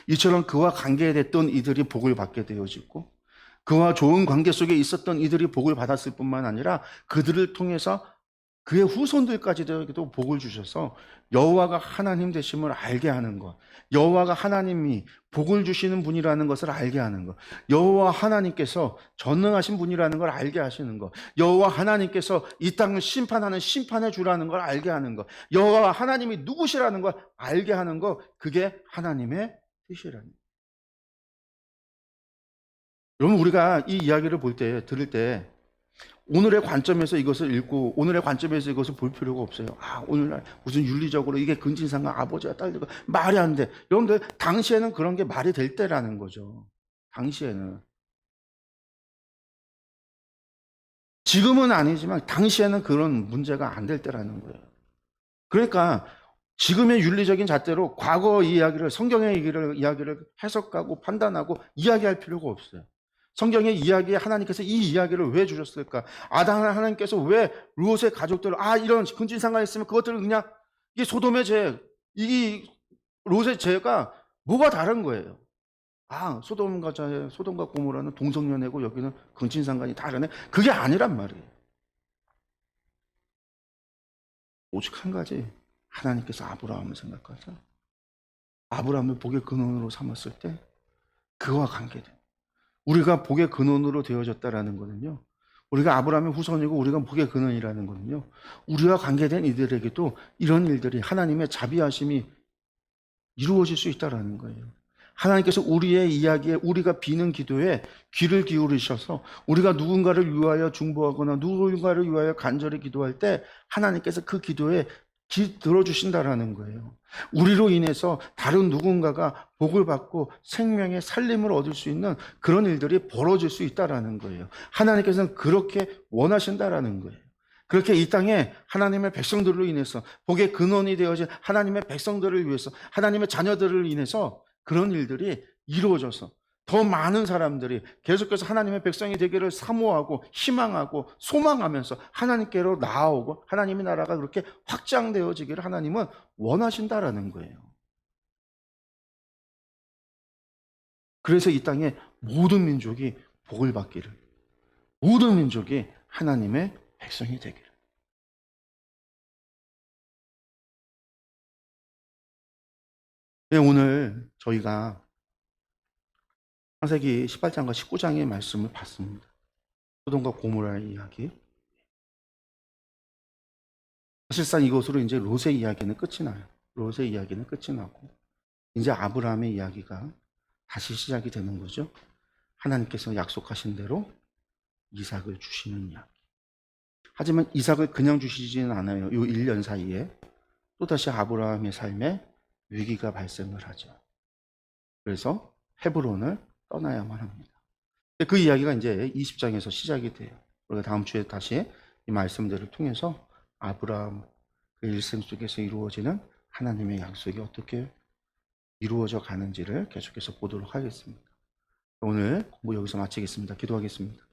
A: 이처럼 그와 관계됐던 이들이 복을 받게 되어지고, 그와 좋은 관계 속에 있었던 이들이 복을 받았을 뿐만 아니라 그들을 통해서 그의 후손들까지도 복을 주셔서 여호와가 하나님 되심을 알게 하는 것, 여호와가 하나님이 복을 주시는 분이라는 것을 알게 하는 것, 여호와 하나님께서 전능하신 분이라는 걸 알게 하시는 것, 여호와 하나님께서 이 땅을 심판하는 심판의 주라는 걸 알게 하는 것, 여호와 하나님이 누구시라는 걸 알게 하는 것, 그게 하나님의 뜻이라는 것. 여러분, 우리가 이 이야기를 들을 때 오늘의 관점에서 이것을 읽고 오늘의 관점에서 이것을 볼 필요가 없어요. 오늘날 무슨 윤리적으로 이게 근친상간 아버지와 딸들과 말이 안 돼. 여러분들, 당시에는 그런 게 말이 될 때라는 거죠. 당시에는. 지금은 아니지만 당시에는 그런 문제가 안 될 때라는 거예요. 그러니까 지금의 윤리적인 잣대로 과거 이야기를, 성경의 이야기를 해석하고 판단하고 이야기할 필요가 없어요. 성경의 이야기에 하나님께서 이 이야기를 왜 주셨을까? 아담 하나님께서 왜 롯의 가족들, 이런 근친상간이 있으면 그것들을 그냥, 이게 소돔의 죄, 이 롯의 죄가 뭐가 다른 거예요? 소돔과 고모라는 동성연애고 여기는 근친상간이 다르네. 그게 아니란 말이에요. 오직 한 가지, 하나님께서 아브라함을 생각하자. 아브라함을 복의 근원으로 삼았을 때 그와 관계된, 우리가 복의 근원으로 되어졌다라는 거는요, 우리가 아브라함의 후손이고 우리가 복의 근원이라는 거는요, 우리와 관계된 이들에게도 이런 일들이, 하나님의 자비하심이 이루어질 수 있다라는 거예요. 하나님께서 우리의 이야기에, 우리가 비는 기도에 귀를 기울이셔서 우리가 누군가를 위하여 중보하거나 누군가를 위하여 간절히 기도할 때 하나님께서 그 기도에 귀 들어주신다라는 거예요. 우리로 인해서 다른 누군가가 복을 받고 생명의 살림을 얻을 수 있는 그런 일들이 벌어질 수 있다라는 거예요. 하나님께서는 그렇게 원하신다라는 거예요. 그렇게 이 땅에 하나님의 백성들로 인해서, 복의 근원이 되어진 하나님의 백성들을 위해서, 하나님의 자녀들을 인해서 그런 일들이 이루어져서 더 많은 사람들이 계속해서 하나님의 백성이 되기를 사모하고 희망하고 소망하면서 하나님께로 나아오고 하나님의 나라가 그렇게 확장되어지기를 하나님은 원하신다라는 거예요. 그래서 이 땅에 모든 민족이 복을 받기를, 모든 민족이 하나님의 백성이 되기를. 네, 오늘 저희가 창세기 18장과 19장의 말씀을 봤습니다. 소돔과 고모라의 이야기. 사실상 이것으로 이제 롯의 이야기는 끝이 나요. 롯의 이야기는 끝이 나고 이제 아브라함의 이야기가 다시 시작이 되는 거죠. 하나님께서 약속하신 대로 이삭을 주시는 이야기. 하지만 이삭을 그냥 주시지는 않아요. 이 1년 사이에 또다시 아브라함의 삶에 위기가 발생을 하죠. 그래서 헤브론을 떠나야만 합니다. 그 이야기가 이제 20장에서 시작이 돼요. 우리가 다음 주에 다시 이 말씀들을 통해서 아브라함 그 일생 속에서 이루어지는 하나님의 약속이 어떻게 이루어져 가는지를 계속해서 보도록 하겠습니다. 오늘 공부 여기서 마치겠습니다. 기도하겠습니다.